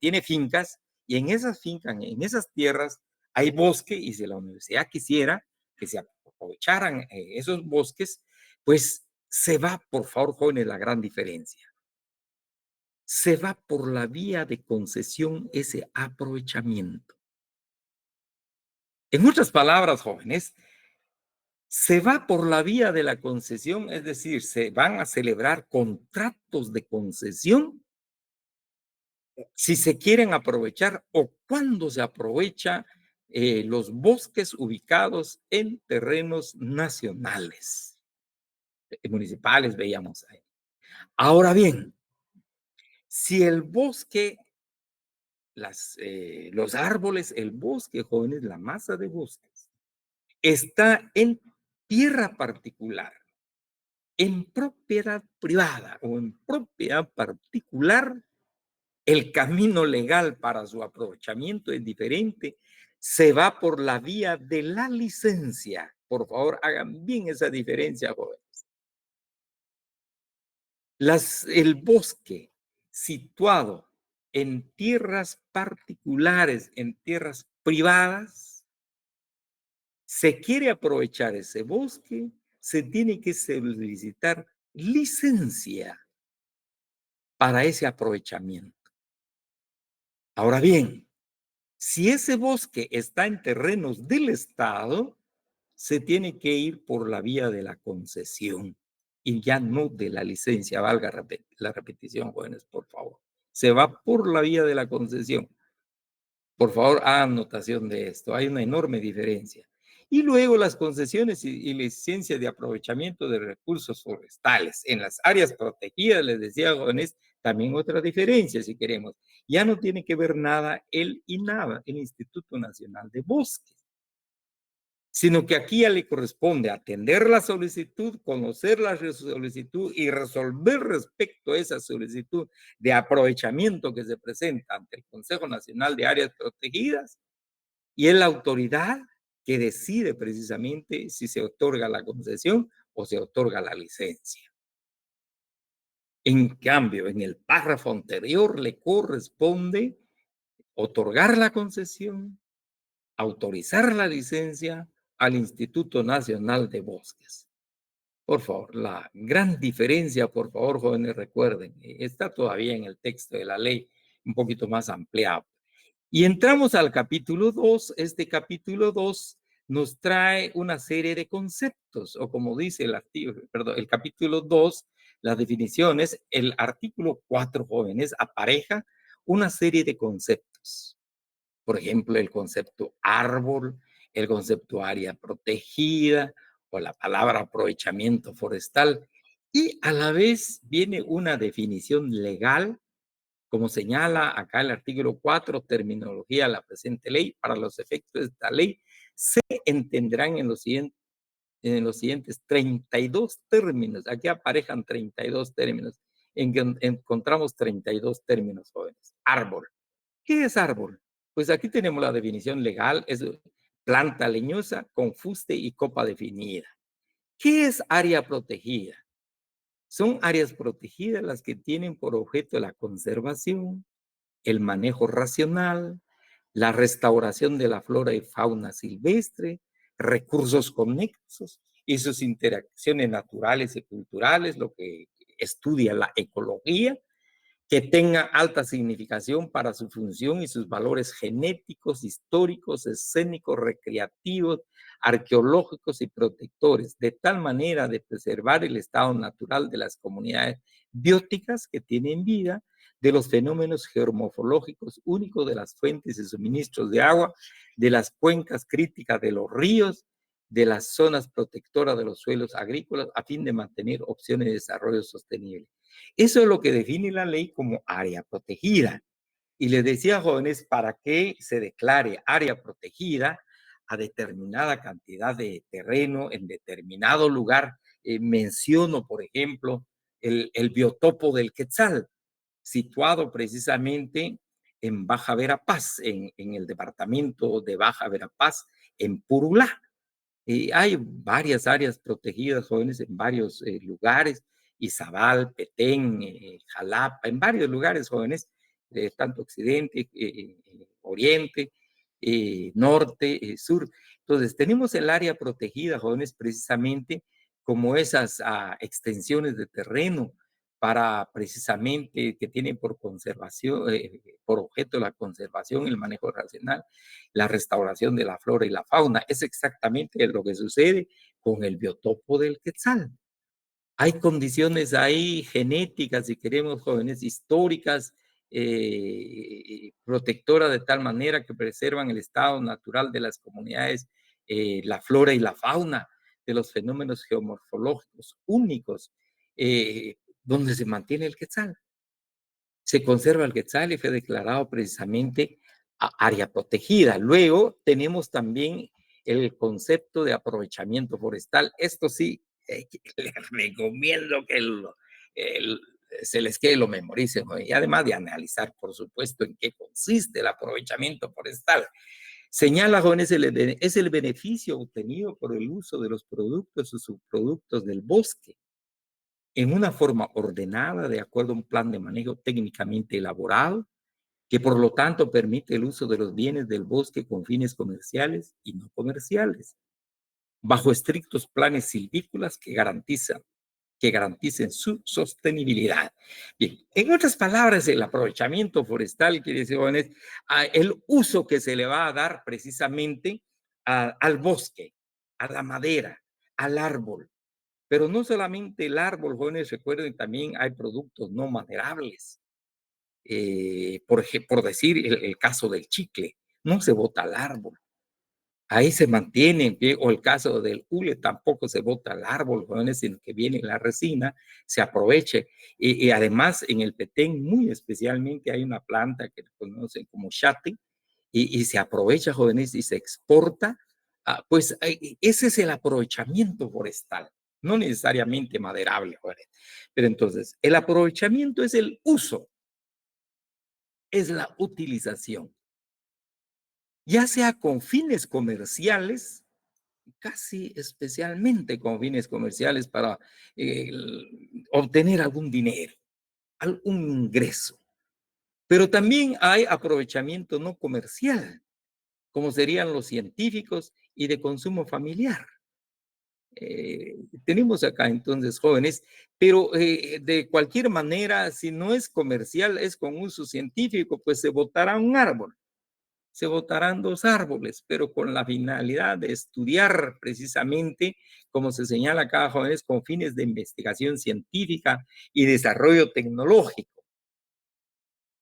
tiene fincas, y en esas fincas, en esas tierras, hay bosque y si la universidad quisiera que se aprovecharan esos bosques, pues se va, por favor, jóvenes, la gran diferencia. Se va por la vía de concesión ese aprovechamiento. En otras palabras, jóvenes, se va por la vía de la concesión, es decir, se van a celebrar contratos de concesión si se quieren aprovechar o cuando se aprovecha los bosques ubicados en terrenos nacionales, municipales, veíamos ahí. Ahora bien, si el bosque, los árboles, el bosque, jóvenes, la masa de bosques, está en tierra particular, en propiedad privada o en propiedad particular, el camino legal para su aprovechamiento es diferente. Se va por la vía de la licencia. Por favor, hagan bien esa diferencia, jóvenes. El bosque situado en tierras particulares, en tierras privadas, se quiere aprovechar ese bosque, se tiene que solicitar licencia para ese aprovechamiento. Ahora bien, si ese bosque está en terrenos del Estado, se tiene que ir por la vía de la concesión y ya no de la licencia, valga la repetición, jóvenes, por favor. Se va por la vía de la concesión. Por favor, hagan notación de esto. Hay una enorme diferencia. Y luego las concesiones y licencias de aprovechamiento de recursos forestales en las áreas protegidas, les decía, jóvenes, también otra diferencia, si queremos. Ya no tiene que ver nada el INABA, el Instituto Nacional de Bosques, sino que aquí ya le corresponde atender la solicitud, conocer la solicitud y resolver respecto a esa solicitud de aprovechamiento que se presenta ante el Consejo Nacional de Áreas Protegidas, y es la autoridad que decide precisamente si se otorga la concesión o se otorga la licencia. En cambio, en el párrafo anterior le corresponde otorgar la concesión, autorizar la licencia al Instituto Nacional de Bosques. Por favor, la gran diferencia, por favor, jóvenes, recuerden, está todavía en el texto de la ley un poquito más ampliado. Y entramos al capítulo 2. Este capítulo 2 nos trae una serie de conceptos, o como dice el capítulo 2, las definiciones, el artículo 4, jóvenes, apareja una serie de conceptos. Por ejemplo, el concepto árbol, el concepto área protegida o la palabra aprovechamiento forestal. Y a la vez viene una definición legal, como señala acá el artículo 4, terminología de la presente ley. Para los efectos de esta ley se entenderán en los siguientes 32 términos. Aquí aparejan 32 términos. Encontramos 32 términos, jóvenes. Árbol. ¿Qué es árbol? Pues aquí tenemos la definición legal, es planta leñosa con fuste y copa definida. ¿Qué es área protegida? Son áreas protegidas las que tienen por objeto la conservación, el manejo racional, la restauración de la flora y fauna silvestre, recursos conexos y sus interacciones naturales y culturales, lo que estudia la ecología, que tenga alta significación para su función y sus valores genéticos, históricos, escénicos, recreativos, arqueológicos y protectores, de tal manera de preservar el estado natural de las comunidades bióticas que tienen vida, de los fenómenos geomorfológicos únicos de las fuentes y suministros de agua, de las cuencas críticas de los ríos, de las zonas protectoras de los suelos agrícolas, a fin de mantener opciones de desarrollo sostenible. Eso es lo que define la ley como área protegida. Y les decía, jóvenes, para que se declare área protegida a determinada cantidad de terreno en determinado lugar. Menciono, por ejemplo, el biotopo del Quetzal, situado precisamente en Baja Verapaz, en el departamento de Baja Verapaz, en Purulá. Hay varias áreas protegidas, jóvenes, en varios lugares, Izabal, Petén, Jalapa, en varios lugares, jóvenes, tanto occidente, oriente, norte, sur. Entonces, tenemos el área protegida, jóvenes, precisamente como esas extensiones de terreno para precisamente que tienen por conservación, por objeto la conservación, el manejo racional, la restauración de la flora y la fauna. Es exactamente lo que sucede con el biotopo del quetzal. Hay condiciones ahí genéticas, si queremos, jóvenes, históricas, protectoras de tal manera que preservan el estado natural de las comunidades, la flora y la fauna, de los fenómenos geomorfológicos únicos, donde se mantiene el quetzal. Se conserva el quetzal y fue declarado precisamente área protegida. Luego tenemos también el concepto de aprovechamiento forestal. Esto sí, les recomiendo que se les quede, lo memoricen, ¿no? Y además de analizar, por supuesto, en qué consiste el aprovechamiento forestal. Señala, jóvenes, es el beneficio obtenido por el uso de los productos o subproductos del bosque en una forma ordenada, de acuerdo a un plan de manejo técnicamente elaborado, que por lo tanto permite el uso de los bienes del bosque con fines comerciales y no comerciales, bajo estrictos planes silvícolas que garanticen su sostenibilidad. Bien, en otras palabras, el aprovechamiento forestal quiere decir, jóvenes, el uso que se le va a dar precisamente al bosque, a la madera, al árbol. Pero no solamente el árbol, jóvenes, recuerden, también hay productos no maderables. Por decir el caso del chicle, no se bota al árbol. Ahí se mantiene en pie, o el caso del hule, tampoco se bota al árbol, jóvenes, sino que viene la resina, se aproveche. Y además, en el Petén, muy especialmente, hay una planta que conocen como chate, y se aprovecha, jóvenes, y se exporta. Pues ese es el aprovechamiento forestal, no necesariamente maderable, jóvenes. Pero entonces, el aprovechamiento es el uso, es la utilización, ya sea con fines comerciales, casi especialmente con fines comerciales para eh, obtener algún dinero, algún ingreso. Pero también hay aprovechamiento no comercial, como serían los científicos y de consumo familiar. Tenemos acá entonces jóvenes, pero de cualquier manera, si no es comercial, es con uso científico, pues se botará un árbol, se botarán dos árboles, pero con la finalidad de estudiar precisamente, como se señala acá, jóvenes, con fines de investigación científica y desarrollo tecnológico.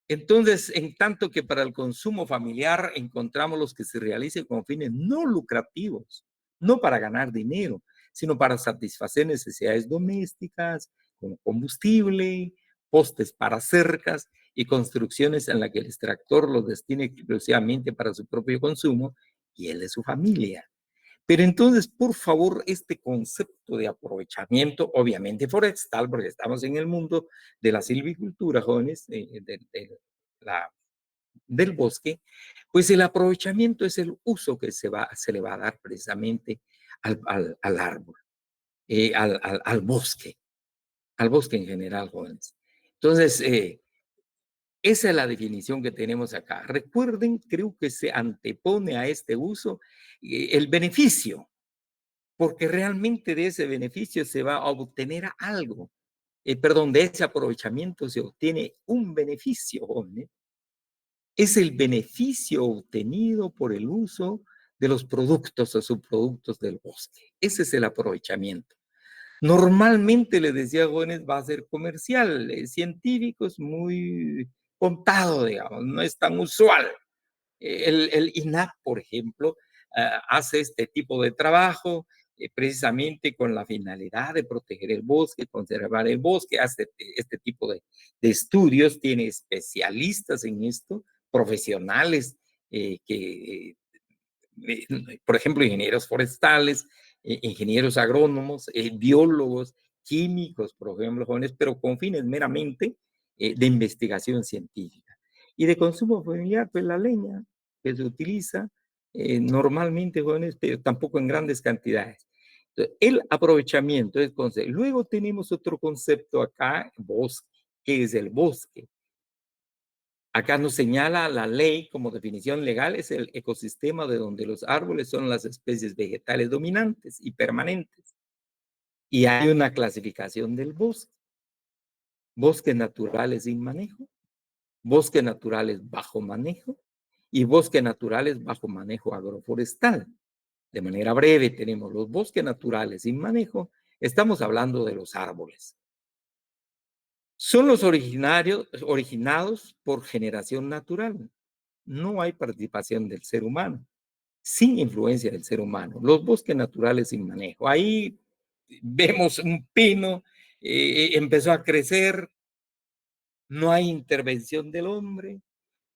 Entonces, en tanto que para el consumo familiar encontramos los que se realicen con fines no lucrativos, no para ganar dinero, sino para satisfacer necesidades domésticas, como combustible, postes para cercas y construcciones en las que el extractor los destine exclusivamente para su propio consumo y el de su familia. Pero entonces, por favor, este concepto de aprovechamiento, obviamente forestal, porque estamos en el mundo de la silvicultura, jóvenes, la, del bosque, pues el aprovechamiento es el uso que se le va a dar precisamente al árbol, al bosque en general, jóvenes. Entonces, esa es la definición que tenemos acá. Recuerden, creo que se antepone a este uso el beneficio, porque realmente de ese beneficio se va a obtener algo. Perdón, de ese aprovechamiento se obtiene un beneficio, jóvenes. Es el beneficio obtenido por el uso de los productos o subproductos del bosque. Ese es el aprovechamiento. Normalmente, les decía, jóvenes, va a ser comercial, científico es muy contado, digamos, no es tan usual. El INAP, por ejemplo, hace este tipo de trabajo precisamente con la finalidad de proteger el bosque, conservar el bosque, hace este tipo de estudios, tiene especialistas en esto, profesionales que por ejemplo, ingenieros forestales, ingenieros agrónomos, biólogos, químicos, por ejemplo, jóvenes, pero con fines meramente de investigación científica. Y de consumo familiar, pues la leña que se utiliza normalmente, jóvenes, pero tampoco en grandes cantidades. Entonces, el aprovechamiento es concepto. Luego tenemos otro concepto acá, bosque. ¿Qué es el bosque? Acá nos señala la ley como definición legal, es el ecosistema de donde los árboles son las especies vegetales dominantes y permanentes. Y hay una clasificación del bosque. Bosques naturales sin manejo, bosques naturales bajo manejo y bosques naturales bajo manejo agroforestal. De manera breve tenemos los bosques naturales sin manejo, estamos hablando de los árboles. Son los originados por generación natural. No hay participación del ser humano, sin influencia del ser humano. Los bosques naturales sin manejo. Ahí vemos un pino, empezó a crecer, no hay intervención del hombre.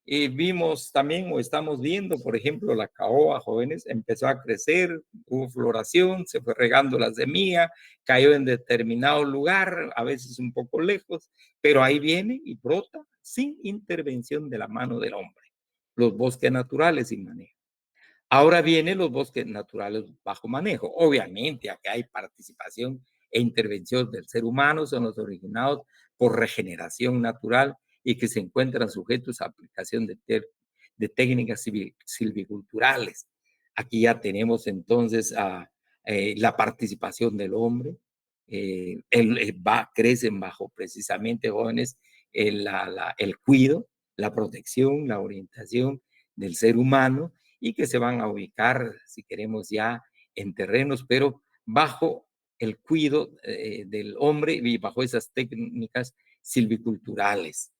Vimos también o estamos viendo, por ejemplo, la caoba, jóvenes, empezó a crecer, hubo floración, se fue regando la semilla, cayó en determinado lugar, a veces un poco lejos, pero ahí viene y brota sin intervención de la mano del hombre. Los bosques naturales sin manejo. Ahora vienen los bosques naturales bajo manejo. Obviamente, acá hay participación e intervención del ser humano, son los originados por regeneración natural y que se encuentran sujetos a aplicación de técnicas silviculturales. Aquí ya tenemos entonces la participación del hombre, crecen bajo precisamente jóvenes el cuido, la protección, la orientación del ser humano y que se van a ubicar, si queremos ya, en terrenos, pero bajo el cuidado del hombre y bajo esas técnicas silviculturales.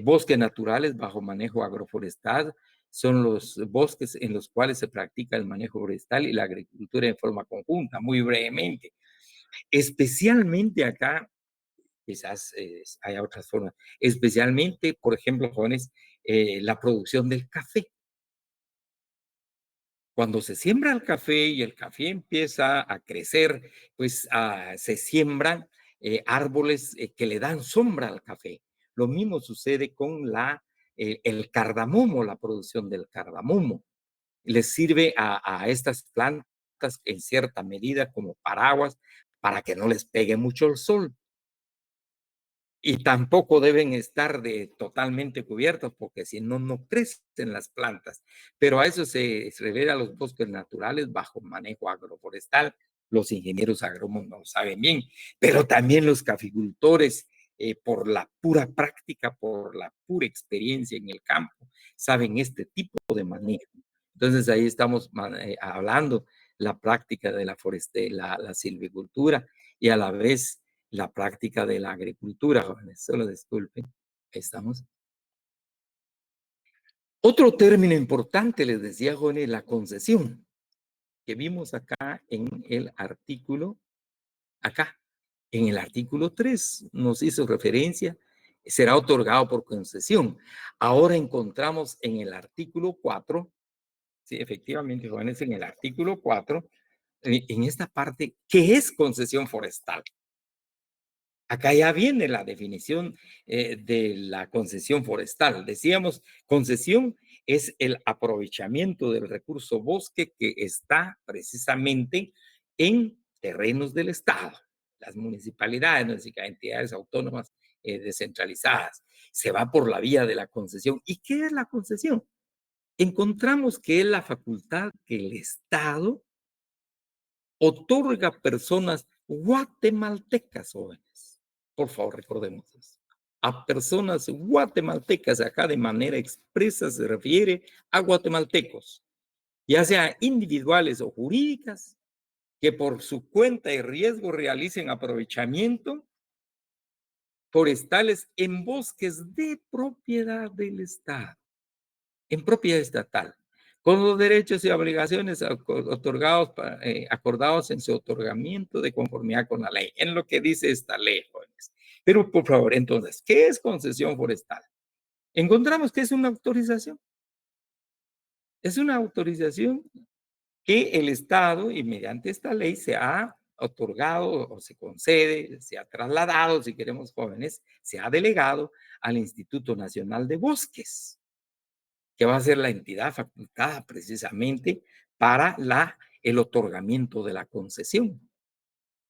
Bosques naturales bajo manejo agroforestal son los bosques en los cuales se practica el manejo forestal y la agricultura en forma conjunta, muy brevemente. Especialmente acá, quizás haya otras formas, especialmente, por ejemplo, jóvenes, la producción del café. Cuando se siembra el café y el café empieza a crecer, pues se siembran árboles que le dan sombra al café. Lo mismo sucede con el cardamomo, la producción del cardamomo. Les sirve a estas plantas en cierta medida como paraguas para que no les pegue mucho el sol y tampoco deben estar totalmente cubiertos porque si no, no crecen las plantas. Pero a eso se revela los bosques naturales bajo manejo agroforestal. Los ingenieros agrónomos lo saben bien, pero también los caficultores, por la pura práctica, por la pura experiencia en el campo, saben este tipo de manejo. Entonces ahí estamos hablando la práctica de la silvicultura y a la vez la práctica de la agricultura, jóvenes. Solo disculpen. Ahí estamos. Otro término importante, les decía, jóvenes, la concesión, que vimos acá en el artículo, acá, en el artículo 3, nos hizo referencia, será otorgado por concesión. Ahora encontramos en el artículo 4, sí, efectivamente, jóvenes, en el artículo 4, en esta parte, ¿qué es concesión forestal? Acá ya viene la definición de la concesión forestal. Decíamos, concesión es el aprovechamiento del recurso bosque que está precisamente en terrenos del Estado, las municipalidades, las entidades autónomas descentralizadas. Se va por la vía de la concesión. ¿Y qué es la concesión? Encontramos que es la facultad que el Estado otorga a personas guatemaltecas jóvenes. Por favor, recordemos eso. A personas guatemaltecas, acá de manera expresa se refiere a guatemaltecos, ya sea individuales o jurídicas, que por su cuenta y riesgo realicen aprovechamiento forestales en bosques de propiedad del Estado, en propiedad estatal, con los derechos y obligaciones otorgados, acordados en su otorgamiento de conformidad con la ley, en lo que dice esta ley, jóvenes. Pero por favor, entonces, ¿qué es concesión forestal? Encontramos que es una autorización. Es una autorización que el Estado, y mediante esta ley, se ha otorgado o se concede, se ha trasladado, si queremos jóvenes, se ha delegado al Instituto Nacional de Bosques, que va a ser la entidad facultada precisamente para el otorgamiento de la concesión.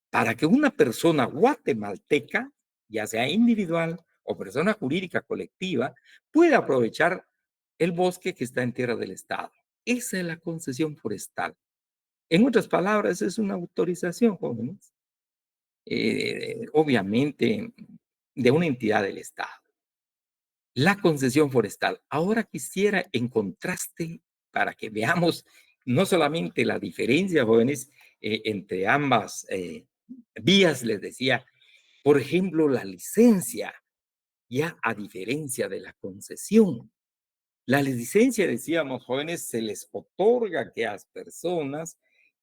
Para que una persona guatemalteca, ya sea individual o persona jurídica colectiva puede aprovechar el bosque que está en tierra del Estado. Esa es la concesión forestal. En otras palabras, es una autorización, jóvenes, obviamente de una entidad del Estado. La concesión forestal. Ahora quisiera, en contraste, para que veamos no solamente la diferencia, jóvenes, entre ambas vías, les decía, por ejemplo, la licencia, ya a diferencia de la concesión. La licencia, decíamos, jóvenes, se les otorga a aquellas personas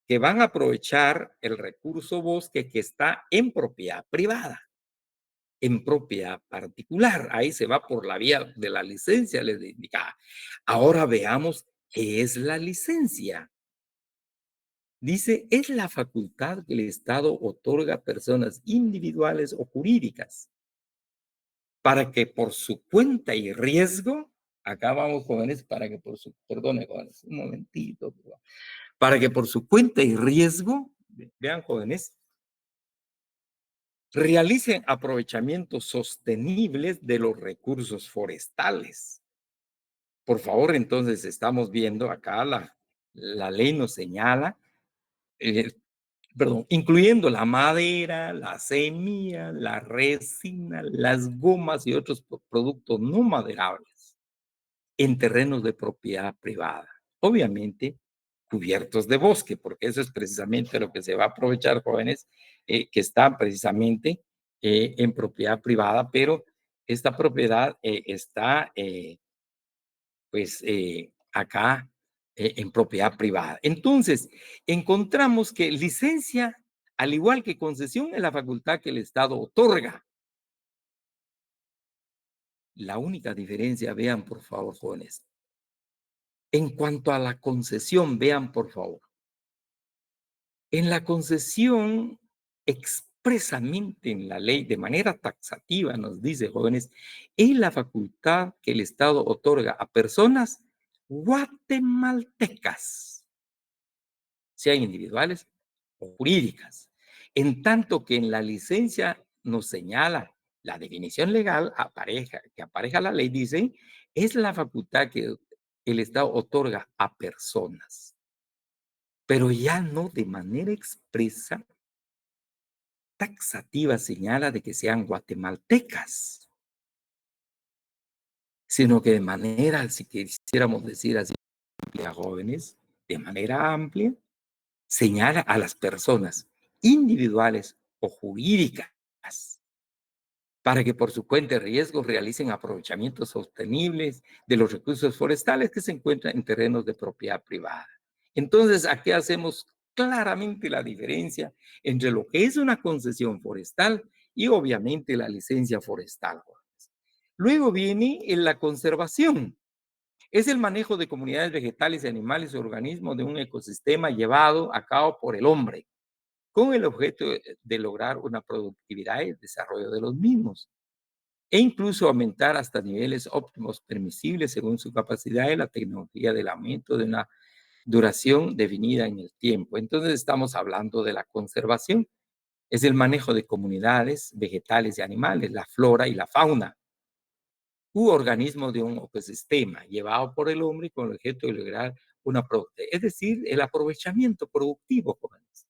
que van a aprovechar el recurso bosque que está en propiedad privada, en propiedad particular. Ahí se va por la vía de la licencia, les indicaba. Ahora veamos qué es la licencia. Dice, es la facultad que el Estado otorga a personas individuales o jurídicas para que por su cuenta y riesgo, acá vamos jóvenes, para que por su, perdone jóvenes, un momentito, para que por su cuenta y riesgo, vean jóvenes, realicen aprovechamientos sostenibles de los recursos forestales. Por favor, entonces estamos viendo acá la ley nos señala, eh, perdón, incluyendo la madera, la semilla, la resina, las gomas y otros productos no maderables en terrenos de propiedad privada. Obviamente, cubiertos de bosque, porque eso es precisamente lo que se va a aprovechar, jóvenes, que están precisamente en propiedad privada, pero esta propiedad está, pues, acá en propiedad privada. Entonces, encontramos que licencia, al igual que concesión, es la facultad que el Estado otorga. La única diferencia, vean por favor, jóvenes, en cuanto a la concesión, vean por favor, en la concesión expresamente en la ley, de manera taxativa, nos dice, jóvenes, es la facultad que el Estado otorga a personas guatemaltecas, sean individuales o jurídicas, en tanto que en la licencia nos señala la definición legal que apareja la ley, dice, es la facultad que el Estado otorga a personas, pero ya no de manera expresa, taxativa señala de que sean guatemaltecas, sino que de manera, si quisiéramos decir así, amplia, jóvenes, de manera amplia, señala a las personas individuales o jurídicas para que por su cuenta de riesgo realicen aprovechamientos sostenibles de los recursos forestales que se encuentran en terrenos de propiedad privada. Entonces, aquí hacemos claramente la diferencia entre lo que es una concesión forestal y obviamente la licencia forestal. Luego viene en la conservación. Es el manejo de comunidades vegetales, animales y organismos de un ecosistema llevado a cabo por el hombre, con el objeto de lograr una productividad y desarrollo de los mismos, e incluso aumentar hasta niveles óptimos permisibles según su capacidad y la tecnología del aumento de una duración definida en el tiempo. Entonces estamos hablando de la conservación. Es el manejo de comunidades vegetales y animales, la flora y la fauna, u organismos de un ecosistema llevado por el hombre con el objeto de lograr una productividad. Es decir, el aprovechamiento productivo, jóvenes.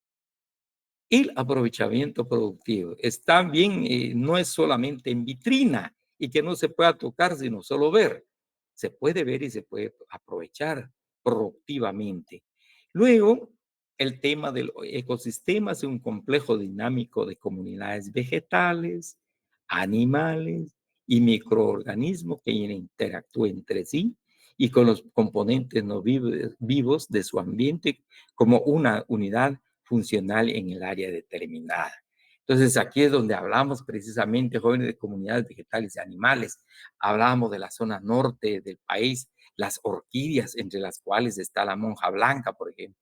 El aprovechamiento productivo está bien, no es solamente en vitrina y que no se pueda tocar, sino solo ver. Se puede ver y se puede aprovechar productivamente. Luego, el tema del ecosistema es un complejo dinámico de comunidades vegetales, animales y microorganismos que interactúan entre sí y con los componentes no vivos de su ambiente como una unidad funcional en el área determinada. Entonces, aquí es donde hablamos precisamente, jóvenes, de comunidades vegetales y animales. Hablamos de la zona norte del país, las orquídeas, entre las cuales está la monja blanca, por ejemplo,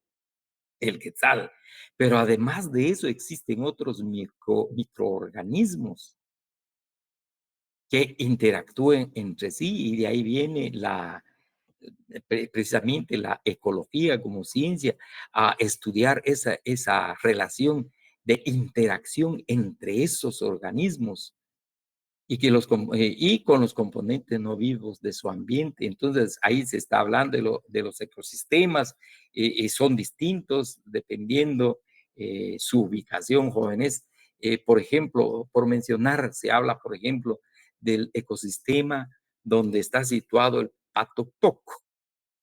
el quetzal. Pero además de eso, existen otros microorganismos que interactúen entre sí y de ahí viene precisamente la ecología como ciencia a estudiar esa relación de interacción entre esos organismos y con los componentes no vivos de su ambiente. Entonces, ahí se está hablando de los ecosistemas, son distintos dependiendo su ubicación, jóvenes. Por ejemplo, por mencionar, se habla, por ejemplo, del ecosistema donde está situado el pato toco.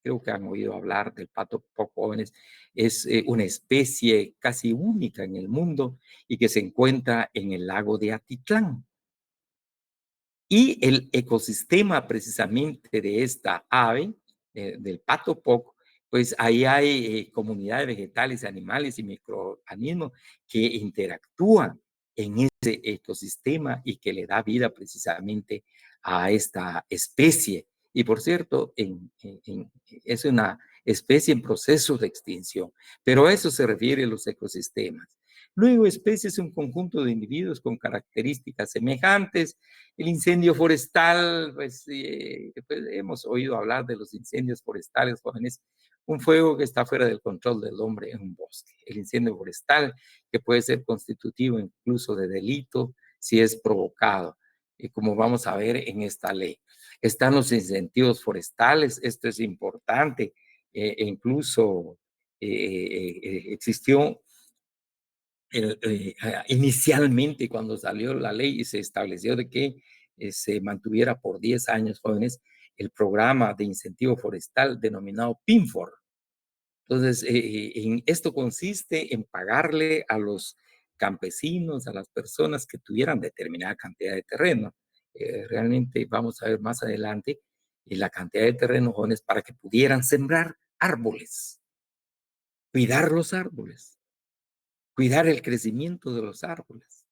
Creo que han oído hablar del pato poco, jóvenes. Es una especie casi única en el mundo y que se encuentra en el lago de Atitlán. Y el ecosistema precisamente de esta ave, del pato poco, pues ahí hay comunidades vegetales, animales y microorganismos que interactúan en ese ecosistema y que le da vida precisamente a esta especie. Y por cierto, es una especie en proceso de extinción, pero a eso se refiere a los ecosistemas. Luego, especie es un conjunto de individuos con características semejantes. El incendio forestal, pues hemos oído hablar de los incendios forestales, jóvenes, un fuego que está fuera del control del hombre en un bosque. El incendio forestal, que puede ser constitutivo incluso de delito si es provocado, como vamos a ver en esta ley. Están los incendios forestales, esto es importante, incluso existió inicialmente cuando salió la ley y se estableció de que se mantuviera por 10 años, jóvenes, el programa de incentivo forestal denominado PINFOR. Entonces, esto consiste en pagarle a los campesinos, a las personas que tuvieran determinada cantidad de terreno. Realmente vamos a ver más adelante la cantidad de terreno, jóvenes, para que pudieran sembrar árboles, cuidar los árboles, cuidar el crecimiento de los árboles.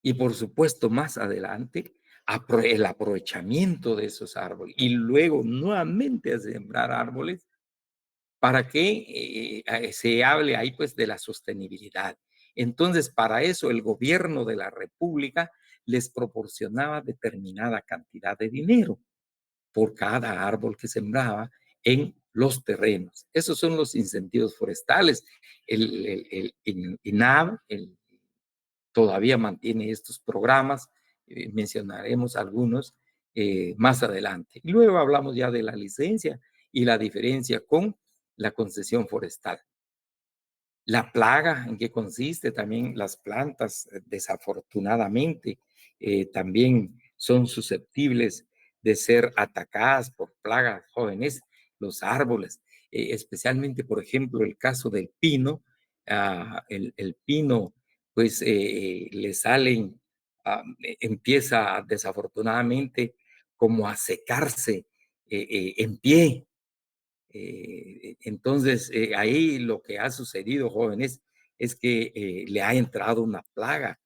Y por supuesto, más adelante, el aprovechamiento de esos árboles y luego nuevamente a sembrar árboles para que se hable ahí pues de la sostenibilidad. Entonces, para eso el gobierno de la República les proporcionaba determinada cantidad de dinero por cada árbol que sembraba en los terrenos. Esos son los incentivos forestales. El INAV, todavía mantiene estos programas, mencionaremos algunos más adelante. Y luego hablamos ya de la licencia y la diferencia con la concesión forestal. La plaga, en qué consiste también las plantas, desafortunadamente, también son susceptibles de ser atacadas por plagas jóvenes, los árboles, especialmente, por ejemplo, el caso del pino. El pino, pues, le salen, empieza desafortunadamente como a secarse en pie. Entonces, ahí lo que ha sucedido, jóvenes, es que le ha entrado una plaga,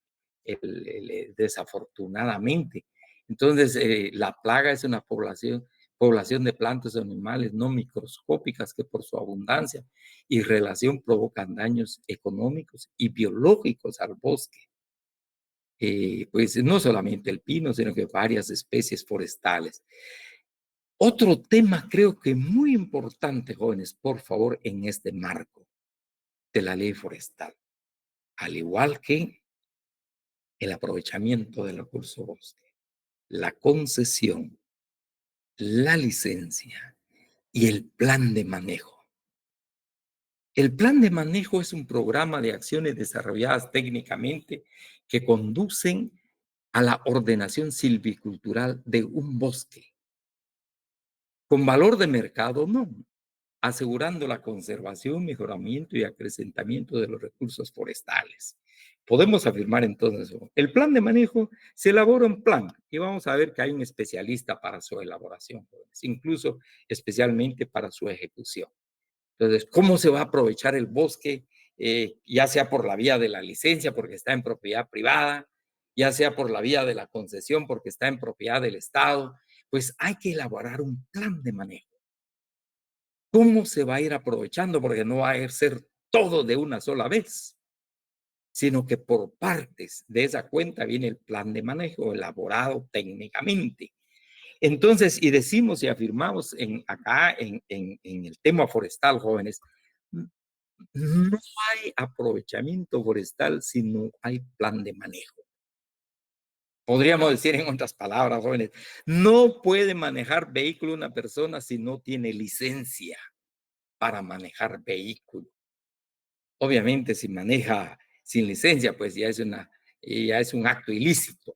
desafortunadamente. Entonces, la plaga es una población de plantas y animales no microscópicas que por su abundancia y relación provocan daños económicos y biológicos al bosque. Pues no solamente el pino, sino que varias especies forestales. Otro tema creo que muy importante, jóvenes, por favor, en este marco de la ley forestal, al igual que el aprovechamiento del recurso bosque, la concesión, la licencia y el plan de manejo. El plan de manejo es un programa de acciones desarrolladas técnicamente que conducen a la ordenación silvicultural de un bosque con valor de mercado, no, asegurando la conservación, mejoramiento y acrecentamiento de los recursos forestales. Podemos afirmar entonces, el plan de manejo se elabora un plan y vamos a ver que hay un especialista para su elaboración, incluso especialmente para su ejecución. Entonces, ¿cómo se va a aprovechar el bosque, ya sea por la vía de la licencia porque está en propiedad privada, ya sea por la vía de la concesión porque está en propiedad del Estado? Pues hay que elaborar un plan de manejo. ¿Cómo se va a ir aprovechando? Porque no va a ser todo de una sola vez, sino que por partes de esa cuenta viene el plan de manejo elaborado técnicamente. Entonces, y decimos y afirmamos acá en el tema forestal, jóvenes, no hay aprovechamiento forestal si no hay plan de manejo. Podríamos decir en otras palabras, jóvenes, no puede manejar vehículo una persona si no tiene licencia para manejar vehículo. Obviamente, si maneja sin licencia, pues ya es un acto ilícito.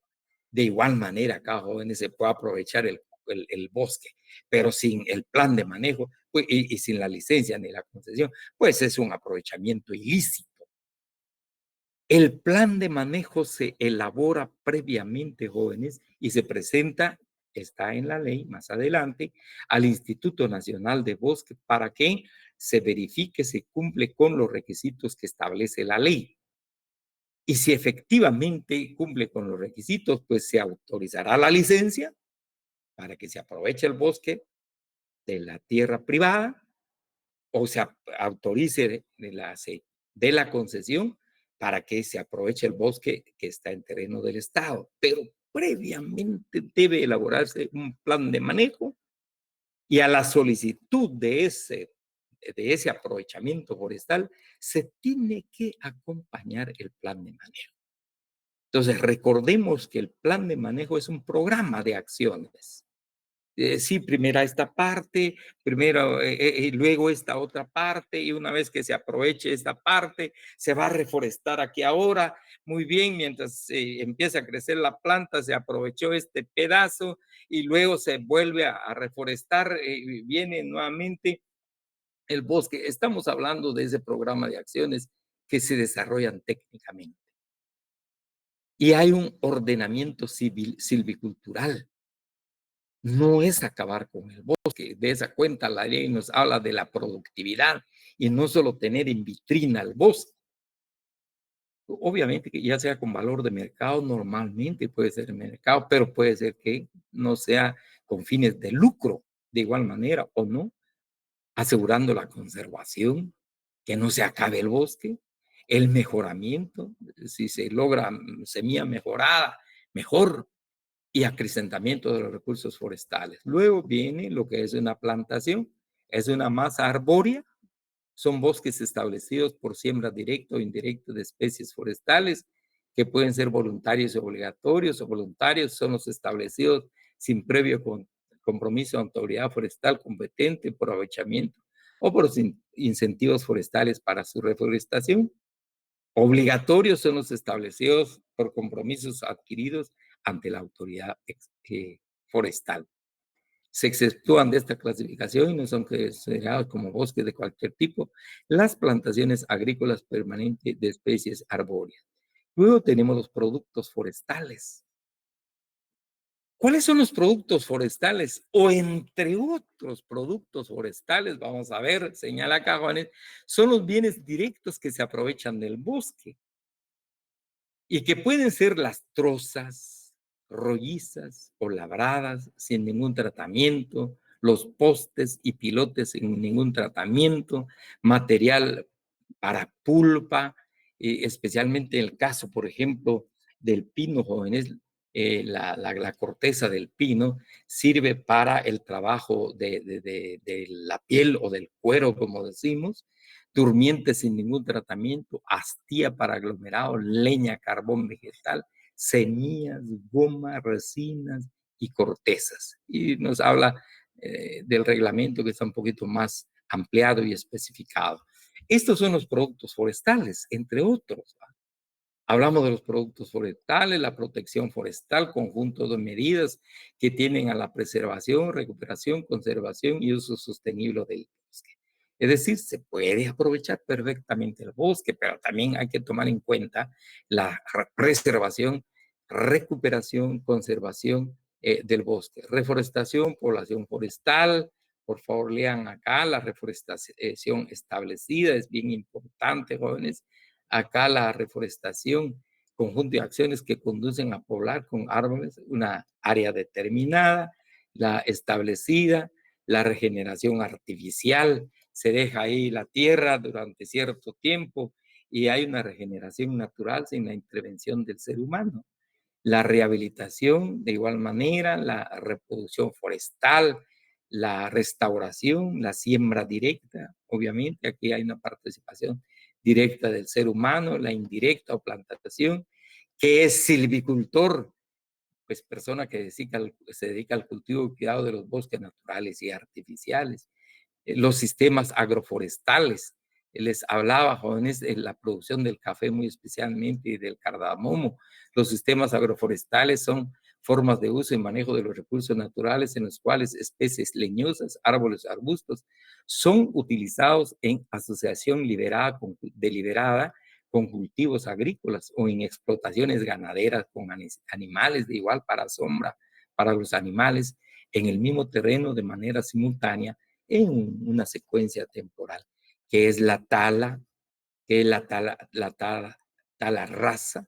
De igual manera, acá, jóvenes, se puede aprovechar el bosque, pero sin el plan de manejo pues, y sin la licencia ni la concesión, pues es un aprovechamiento ilícito. El plan de manejo se elabora previamente, jóvenes, y se presenta, está en la ley más adelante, al Instituto Nacional de Bosque para que se verifique si cumple con los requisitos que establece la ley. Y si efectivamente cumple con los requisitos, pues se autorizará la licencia para que se aproveche el bosque de la tierra privada o se autorice de la concesión para que se aproveche el bosque que está en terreno del Estado. Pero previamente debe elaborarse un plan de manejo y a la solicitud de ese aprovechamiento forestal se tiene que acompañar el plan de manejo. Entonces, recordemos que el plan de manejo es un programa de acciones. Sí, primero esta parte, primero, luego esta otra parte, y una vez que se aproveche esta parte, se va a reforestar aquí ahora. Muy bien, mientras empieza a crecer la planta, se aprovechó este pedazo y luego se vuelve a reforestar, viene nuevamente el bosque. Estamos hablando de ese programa de acciones que se desarrollan técnicamente. Y hay un ordenamiento civil, silvicultural. No es acabar con el bosque. De esa cuenta la ley nos habla de la productividad y no solo tener en vitrina el bosque. Obviamente que ya sea con valor de mercado, normalmente puede ser el mercado, pero puede ser que no sea con fines de lucro de igual manera o no, asegurando la conservación, que no se acabe el bosque, el mejoramiento, si se logra semilla mejorada, mejor, y acrecentamiento de los recursos forestales. Luego viene lo que es una plantación, es una masa arbórea, son bosques establecidos por siembra directa o indirecta de especies forestales que pueden ser voluntarios o obligatorios, o voluntarios son los establecidos sin previo compromiso de autoridad forestal competente por aprovechamiento o por incentivos forestales para su reforestación. Obligatorios son los establecidos por compromisos adquiridos ante la autoridad forestal. Se exceptúan de esta clasificación y no son considerados como bosques de cualquier tipo las plantaciones agrícolas permanentes de especies arbóreas. Luego tenemos los productos forestales. ¿Cuáles son los productos forestales? O entre otros productos forestales, vamos a ver, señala acá Juanes, son los bienes directos que se aprovechan del bosque y que pueden ser las trozas, rollizas o labradas sin ningún tratamiento, los postes y pilotes sin ningún tratamiento, material para pulpa, especialmente en el caso, por ejemplo, del pino, jóvenes, la corteza del pino sirve para el trabajo de la piel o del cuero, como decimos, durmiente sin ningún tratamiento, astilla para aglomerado, leña, carbón vegetal, semillas, goma, resinas y cortezas. Y nos habla del reglamento que está un poquito más ampliado y especificado. Estos son los productos forestales, entre otros. Hablamos de los productos forestales, la protección forestal, conjunto de medidas que tienen a la preservación, recuperación, conservación y uso sostenible del bosque. Es decir, se puede aprovechar perfectamente el bosque, pero también hay que tomar en cuenta la preservación, recuperación, conservación del bosque. Reforestación, población forestal. Por favor, lean acá la reforestación establecida, es bien importante, jóvenes. Acá la reforestación, conjunto de acciones que conducen a poblar con árboles una área determinada, la establecida, la regeneración artificial, se deja ahí la tierra durante cierto tiempo y hay una regeneración natural sin la intervención del ser humano. La rehabilitación, de igual manera, la reproducción forestal, la restauración, la siembra directa, obviamente aquí hay una participación directa del ser humano, la indirecta o plantación, que es silvicultor, pues persona que se dedica al cultivo y cuidado de los bosques naturales y artificiales, los sistemas agroforestales. Les hablaba, jóvenes, de la producción del café muy especialmente y del cardamomo. Los sistemas agroforestales son formas de uso y manejo de los recursos naturales en los cuales especies leñosas, árboles, arbustos son utilizados en asociación deliberada con cultivos agrícolas o en explotaciones ganaderas con animales de igual para sombra para los animales en el mismo terreno de manera simultánea en una secuencia temporal, que es la tala, que es tala rasa.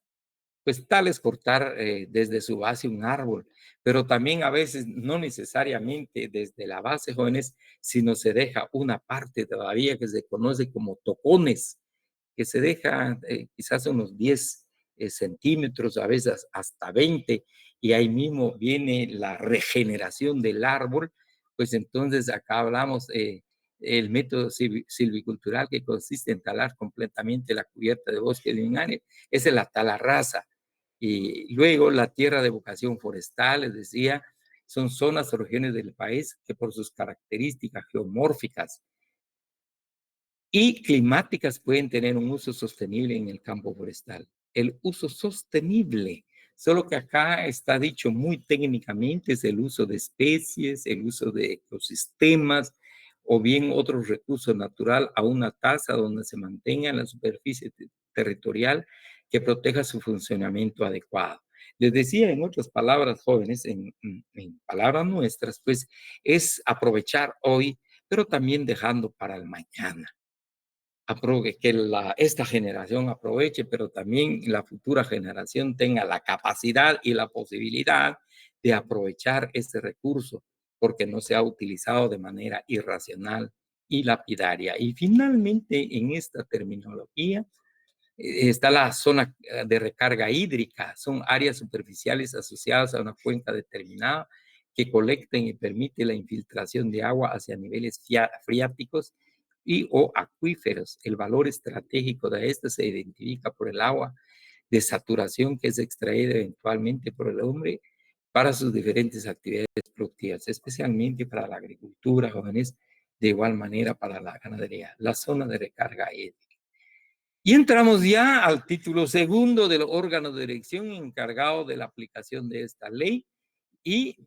Pues tal es cortar desde su base un árbol, pero también a veces no necesariamente desde la base, jóvenes, sino se deja una parte todavía que se conoce como tocones, que se deja quizás unos 10 centímetros, a veces hasta 20, y ahí mismo viene la regeneración del árbol, pues entonces acá hablamos el método silvicultural que consiste en talar completamente la cubierta de bosque lineal, esa es la tala rasa. Y luego la tierra de vocación forestal, les decía, son zonas o regiones del país que por sus características geomórficas y climáticas pueden tener un uso sostenible en el campo forestal. El uso sostenible, solo que acá está dicho muy técnicamente, es el uso de especies, el uso de ecosistemas o bien otros recursos naturales a una tasa donde se mantenga la superficie territorial que proteja su funcionamiento adecuado. Les decía en otras palabras, jóvenes, en palabras nuestras, pues es aprovechar hoy, pero también dejando para el mañana que esta generación aproveche, pero también la futura generación tenga la capacidad y la posibilidad de aprovechar este recurso, porque no se ha utilizado de manera irracional y lapidaria. Y finalmente, en esta terminología, está la zona de recarga hídrica, son áreas superficiales asociadas a una cuenca determinada que colectan y permite la infiltración de agua hacia niveles freáticos y o acuíferos. El valor estratégico de este se identifica por el agua de saturación que es extraída eventualmente por el hombre para sus diferentes actividades productivas, especialmente para la agricultura, jóvenes, de igual manera para la ganadería. La zona de recarga hídrica. Y entramos ya al título segundo del órgano de dirección encargado de la aplicación de esta ley y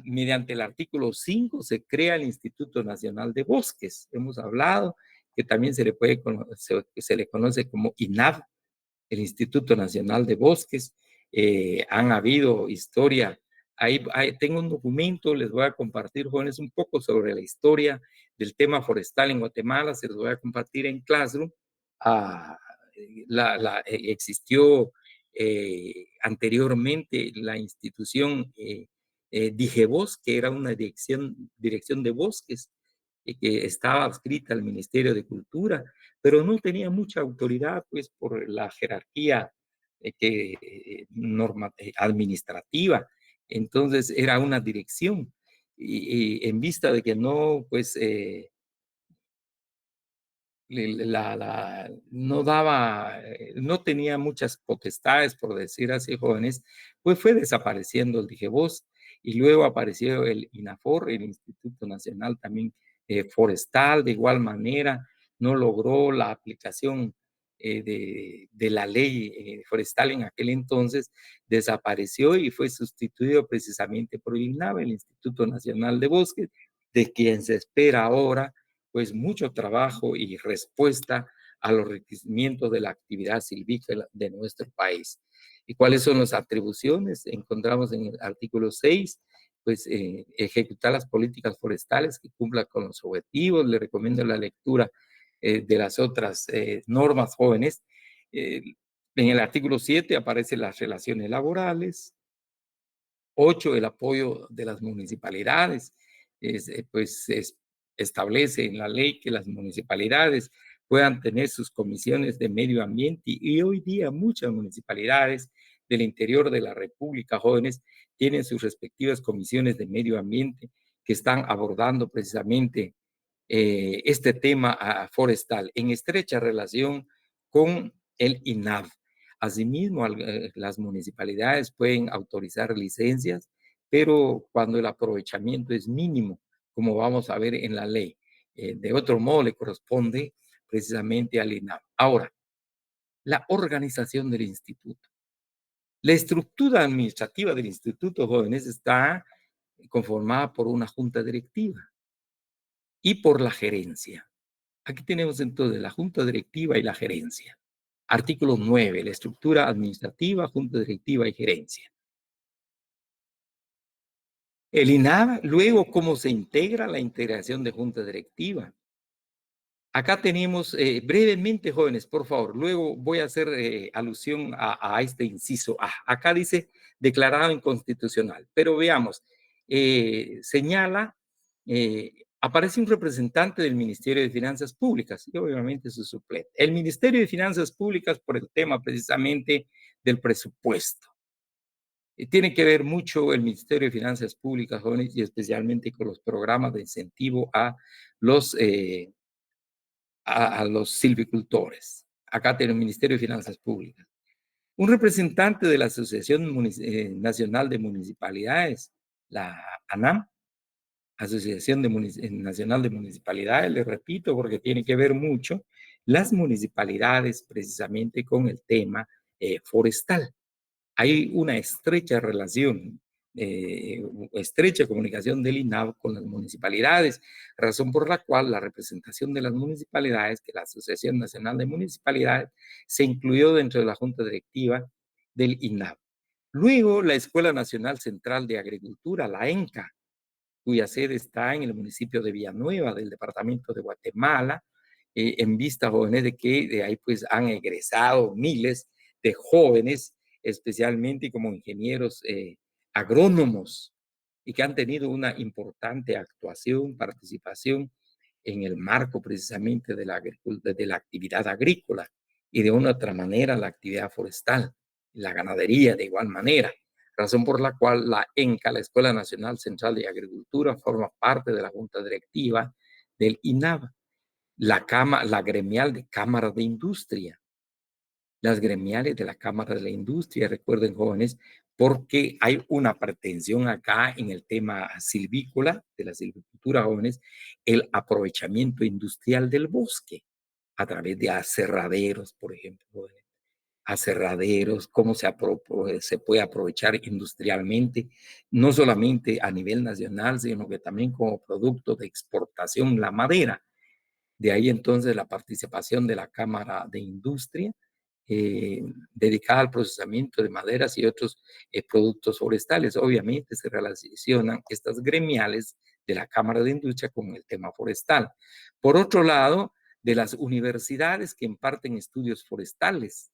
mediante el artículo 5 se crea el Instituto Nacional de Bosques. Hemos hablado que también se le conoce como INAB, el Instituto Nacional de Bosques. Han habido historia. Ahí tengo un documento, les voy a compartir, jóvenes, un poco sobre la historia del tema forestal en Guatemala. Se los voy a compartir en Classroom. Ah, existió anteriormente la institución Digebos, que era una dirección de bosques que estaba adscrita al Ministerio de Cultura, pero no tenía mucha autoridad, pues, por la jerarquía administrativa. Entonces, era una dirección. Y en vista de que no, pues, no daba, no tenía muchas potestades, por decir así, jóvenes, pues fue desapareciendo el Dijebos y luego apareció el INAFOR, el Instituto Nacional también Forestal, de igual manera, no logró la aplicación de la ley forestal en aquel entonces, desapareció y fue sustituido precisamente por el INAB, el Instituto Nacional de Bosques, de quien se espera ahora pues mucho trabajo y respuesta a los requerimientos de la actividad silvícola de nuestro país. ¿Y cuáles son las atribuciones? Encontramos en el artículo 6, pues ejecutar las políticas forestales que cumplan con los objetivos. Le recomiendo la lectura de las otras normas jóvenes. En el artículo 7 aparecen las relaciones laborales. 8, el apoyo de las municipalidades. Pues establece en la ley que las municipalidades puedan tener sus comisiones de medio ambiente y hoy día muchas municipalidades del interior de la República, jóvenes, tienen sus respectivas comisiones de medio ambiente que están abordando precisamente este tema forestal en estrecha relación con el INAV. Asimismo, las municipalidades pueden autorizar licencias, pero cuando el aprovechamiento es mínimo, como vamos a ver en la ley. De otro modo, le corresponde precisamente al INAH. Ahora, la organización del instituto. La estructura administrativa del Instituto Jóvenes está conformada por una junta directiva y por la gerencia. Aquí tenemos entonces la junta directiva y la gerencia. Artículo 9, la estructura administrativa, junta directiva y gerencia. El INAV, luego, ¿cómo se integra la integración de junta directiva? Acá tenemos, brevemente, jóvenes, por favor, luego voy a hacer alusión a este inciso A. Acá dice declarado inconstitucional, pero veamos, señala, aparece un representante del Ministerio de Finanzas Públicas y obviamente su suplente. El Ministerio de Finanzas Públicas por el tema precisamente del presupuesto. Tiene que ver mucho el Ministerio de Finanzas Públicas, jóvenes, y especialmente con los programas de incentivo a los silvicultores. Acá tenemos el Ministerio de Finanzas Públicas. Un representante de la Asociación Nacional de Municipalidades, la ANAM, Asociación Nacional de Municipalidades, le repito, porque tiene que ver mucho las municipalidades precisamente con el tema forestal. Hay una estrecha relación, estrecha comunicación del INAV con las municipalidades, razón por la cual la representación de las municipalidades, que la Asociación Nacional de Municipalidades, se incluyó dentro de la Junta Directiva del INAV. Luego, la Escuela Nacional Central de Agricultura, la ENCA, cuya sede está en el municipio de Villanueva, del departamento de Guatemala, en vista, jóvenes, de que de ahí pues han egresado miles de jóvenes, especialmente como ingenieros agrónomos, y que han tenido una importante actuación, participación en el marco precisamente de la actividad agrícola y de una otra manera la actividad forestal, la ganadería de igual manera, razón por la cual la ENCA, la Escuela Nacional Central de Agricultura, forma parte de la Junta Directiva del INAV, la gremial de Cámara de Industria, las gremiales de la Cámara de la Industria, recuerden, jóvenes, porque hay una pretensión acá en el tema silvícola, de la silvicultura, jóvenes, el aprovechamiento industrial del bosque a través de aserraderos, por ejemplo, jóvenes, aserraderos, cómo se puede aprovechar industrialmente, no solamente a nivel nacional, sino que también como producto de exportación la madera. De ahí entonces la participación de la Cámara de Industria, dedicada al procesamiento de maderas y otros productos forestales. Obviamente se relacionan estas gremiales de la Cámara de Industria con el tema forestal. Por otro lado, de las universidades que imparten estudios forestales.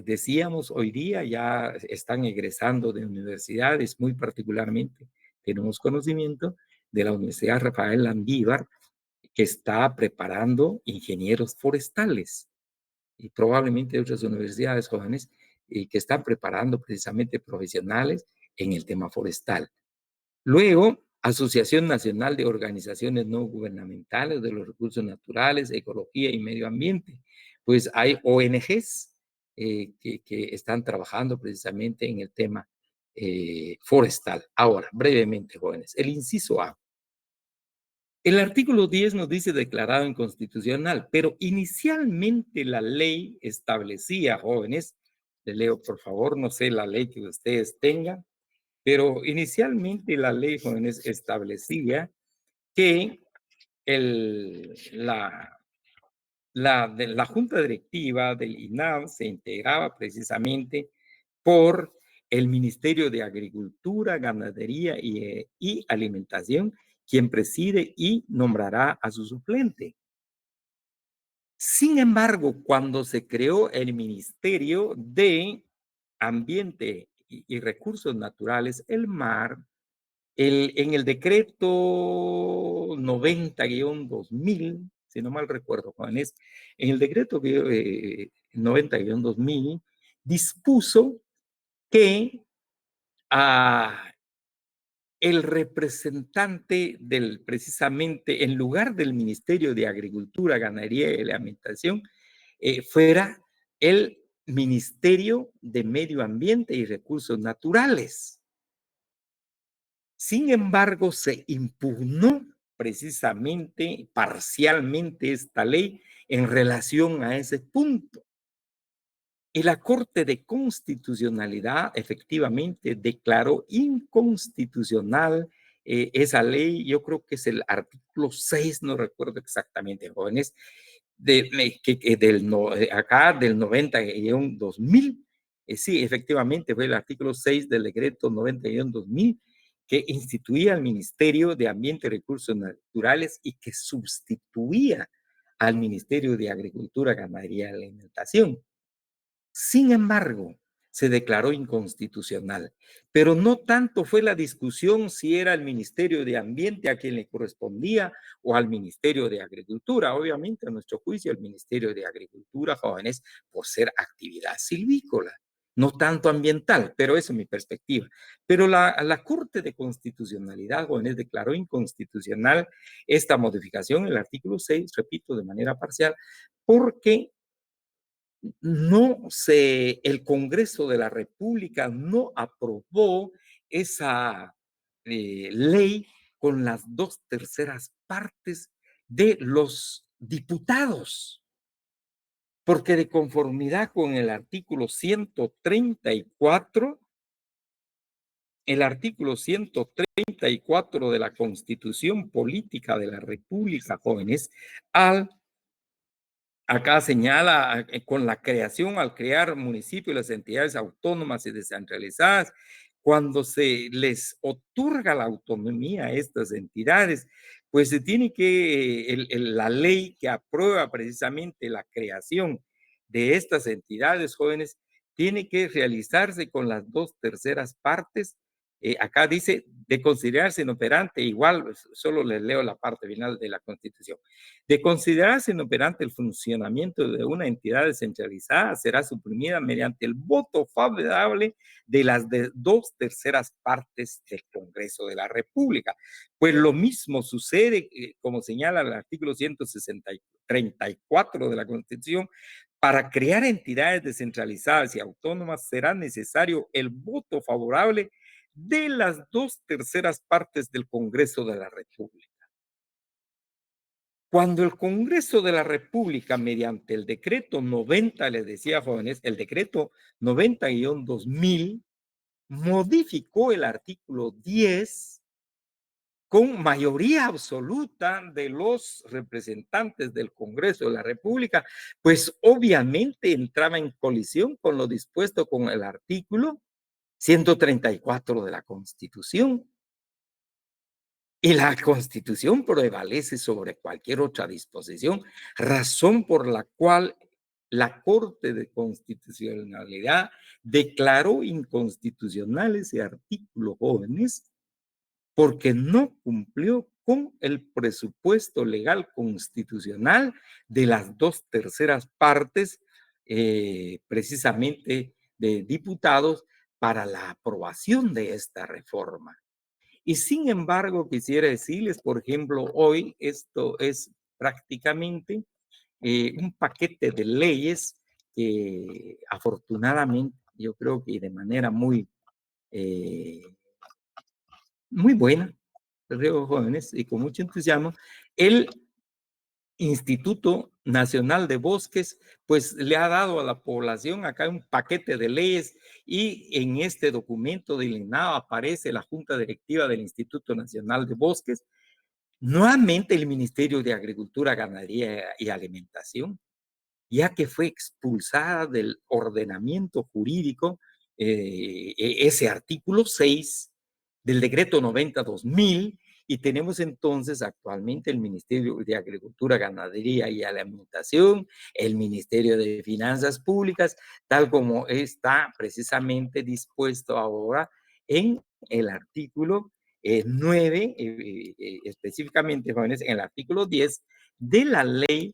Decíamos, hoy día ya están egresando de universidades, muy particularmente tenemos conocimiento de la Universidad Rafael Landívar, que está preparando ingenieros forestales y probablemente otras universidades jóvenes que están preparando precisamente profesionales en el tema forestal. Luego, Asociación Nacional de Organizaciones No Gubernamentales de los Recursos Naturales, Ecología y Medio Ambiente. Pues hay ONGs que están trabajando precisamente en el tema forestal. Ahora, brevemente, jóvenes, el inciso A. El artículo 10 nos dice declarado inconstitucional, pero inicialmente la ley establecía, jóvenes, le leo por favor, no sé la ley que ustedes tengan, pero inicialmente la ley, jóvenes, establecía que la junta directiva del INAV se integraba precisamente por el Ministerio de Agricultura, Ganadería y Alimentación, quien preside y nombrará a su suplente. Sin embargo, cuando se creó el Ministerio de Ambiente y Recursos Naturales, el MAR, en el decreto 90-2000, si no mal recuerdo, jóvenes, en el decreto 90-2000 dispuso que el representante precisamente, en lugar del Ministerio de Agricultura, Ganadería y Alimentación, fuera el Ministerio de Medio Ambiente y Recursos Naturales. Sin embargo, se impugnó precisamente, parcialmente, esta ley en relación a ese punto. Y la Corte de Constitucionalidad efectivamente declaró inconstitucional esa ley. Yo creo que es el artículo 6, no recuerdo exactamente, jóvenes, acá del 90-2000. Sí, efectivamente fue el artículo 6 del decreto 90-2000 que instituía el Ministerio de Ambiente y Recursos Naturales y que sustituía al Ministerio de Agricultura, Ganadería y Alimentación. Sin embargo, se declaró inconstitucional, pero no tanto fue la discusión si era el Ministerio de Ambiente a quien le correspondía o al Ministerio de Agricultura. Obviamente, a nuestro juicio, el Ministerio de Agricultura, jóvenes, por ser actividad silvícola, no tanto ambiental, pero eso es mi perspectiva. Pero la Corte de Constitucionalidad, jóvenes, declaró inconstitucional esta modificación, el artículo 6, repito, de manera parcial, porque el Congreso de la República no aprobó esa ley con las 2/3 partes de los diputados, porque de conformidad con el artículo 134 de la Constitución Política de la República, jóvenes, acá señala con la creación, al crear municipios, las entidades autónomas y descentralizadas, cuando se les otorga la autonomía a estas entidades, pues se tiene que, la ley que aprueba precisamente la creación de estas entidades jóvenes, tiene que realizarse con las 2/3 partes. Acá dice de considerarse inoperante, igual, solo les leo la parte final de la Constitución. De considerarse inoperante el funcionamiento de una entidad descentralizada, será suprimida mediante el voto favorable de las 2/3 partes del Congreso de la República. Pues lo mismo sucede, como señala el artículo 134 de la Constitución, para crear entidades descentralizadas y autónomas será necesario el voto favorable de las 2/3 partes del Congreso de la República. Cuando el Congreso de la República, mediante el decreto 90, les decía jóvenes, el decreto 90-2000, modificó el artículo 10 con mayoría absoluta de los representantes del Congreso de la República, pues obviamente entraba en colisión con lo dispuesto con el artículo 134 de la Constitución. Y la Constitución prevalece sobre cualquier otra disposición, razón por la cual la Corte de Constitucionalidad declaró inconstitucional ese artículo, jóvenes, porque no cumplió con el presupuesto legal constitucional de las 2/3 partes, precisamente de diputados, para la aprobación de esta reforma. Y sin embargo, quisiera decirles, por ejemplo, hoy esto es prácticamente un paquete de leyes que afortunadamente, yo creo que de manera eh, muy buena, creo, jóvenes, y con mucho entusiasmo, el Instituto Nacional de Bosques, pues le ha dado a la población acá un paquete de leyes y en este documento del INAO aparece la Junta Directiva del Instituto Nacional de Bosques, nuevamente el Ministerio de Agricultura, Ganadería y Alimentación, ya que fue expulsada del ordenamiento jurídico ese artículo 6 del decreto 90-2000, y tenemos entonces actualmente el Ministerio de Agricultura, Ganadería y Alimentación, el Ministerio de Finanzas Públicas, tal como está precisamente dispuesto ahora en el artículo 9, específicamente, jóvenes, en el artículo 10 de la ley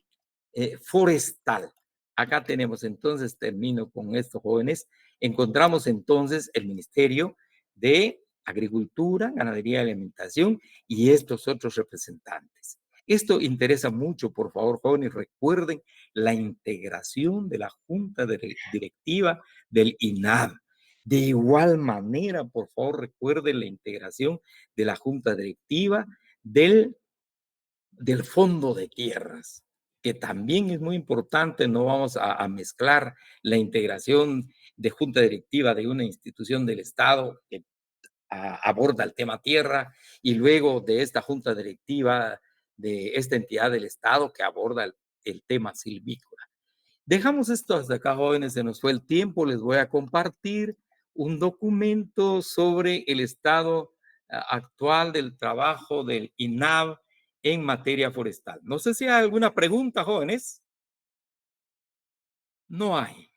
forestal. Acá tenemos entonces, termino con esto, jóvenes, encontramos entonces el Ministerio de Agricultura, Ganadería y Alimentación y estos otros representantes. Esto interesa mucho, por favor, jóvenes, recuerden la integración de la Junta Directiva del INAV. De igual manera, por favor, recuerden la integración de la Junta Directiva del Fondo de Tierras, que también es muy importante. No vamos a mezclar la integración de Junta Directiva de una institución del Estado que aborda el tema tierra y luego de esta Junta Directiva de esta entidad del Estado que aborda el tema silvícola. Dejamos esto hasta acá, jóvenes, se nos fue el tiempo. Les voy a compartir un documento sobre el estado actual del trabajo del INAV en materia forestal. No sé si hay alguna pregunta, jóvenes. No hay.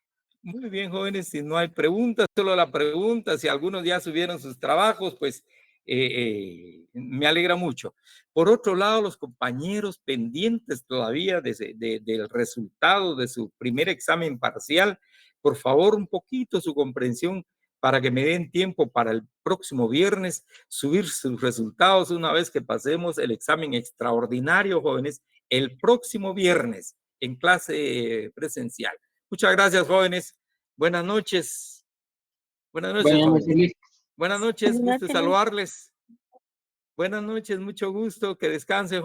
Muy bien, jóvenes, si no hay preguntas, solo la pregunta, si algunos ya subieron sus trabajos, pues me alegra mucho. Por otro lado, los compañeros pendientes todavía del resultado de su primer examen parcial, por favor, un poquito su comprensión para que me den tiempo para el próximo viernes subir sus resultados una vez que pasemos el examen extraordinario, jóvenes, el próximo viernes en clase presencial. Muchas gracias, jóvenes. Buenas noches. Buenas noches, jóvenes. Buenas noches, gusto saludarles. Buenas noches, mucho gusto. Que descansen, jóvenes.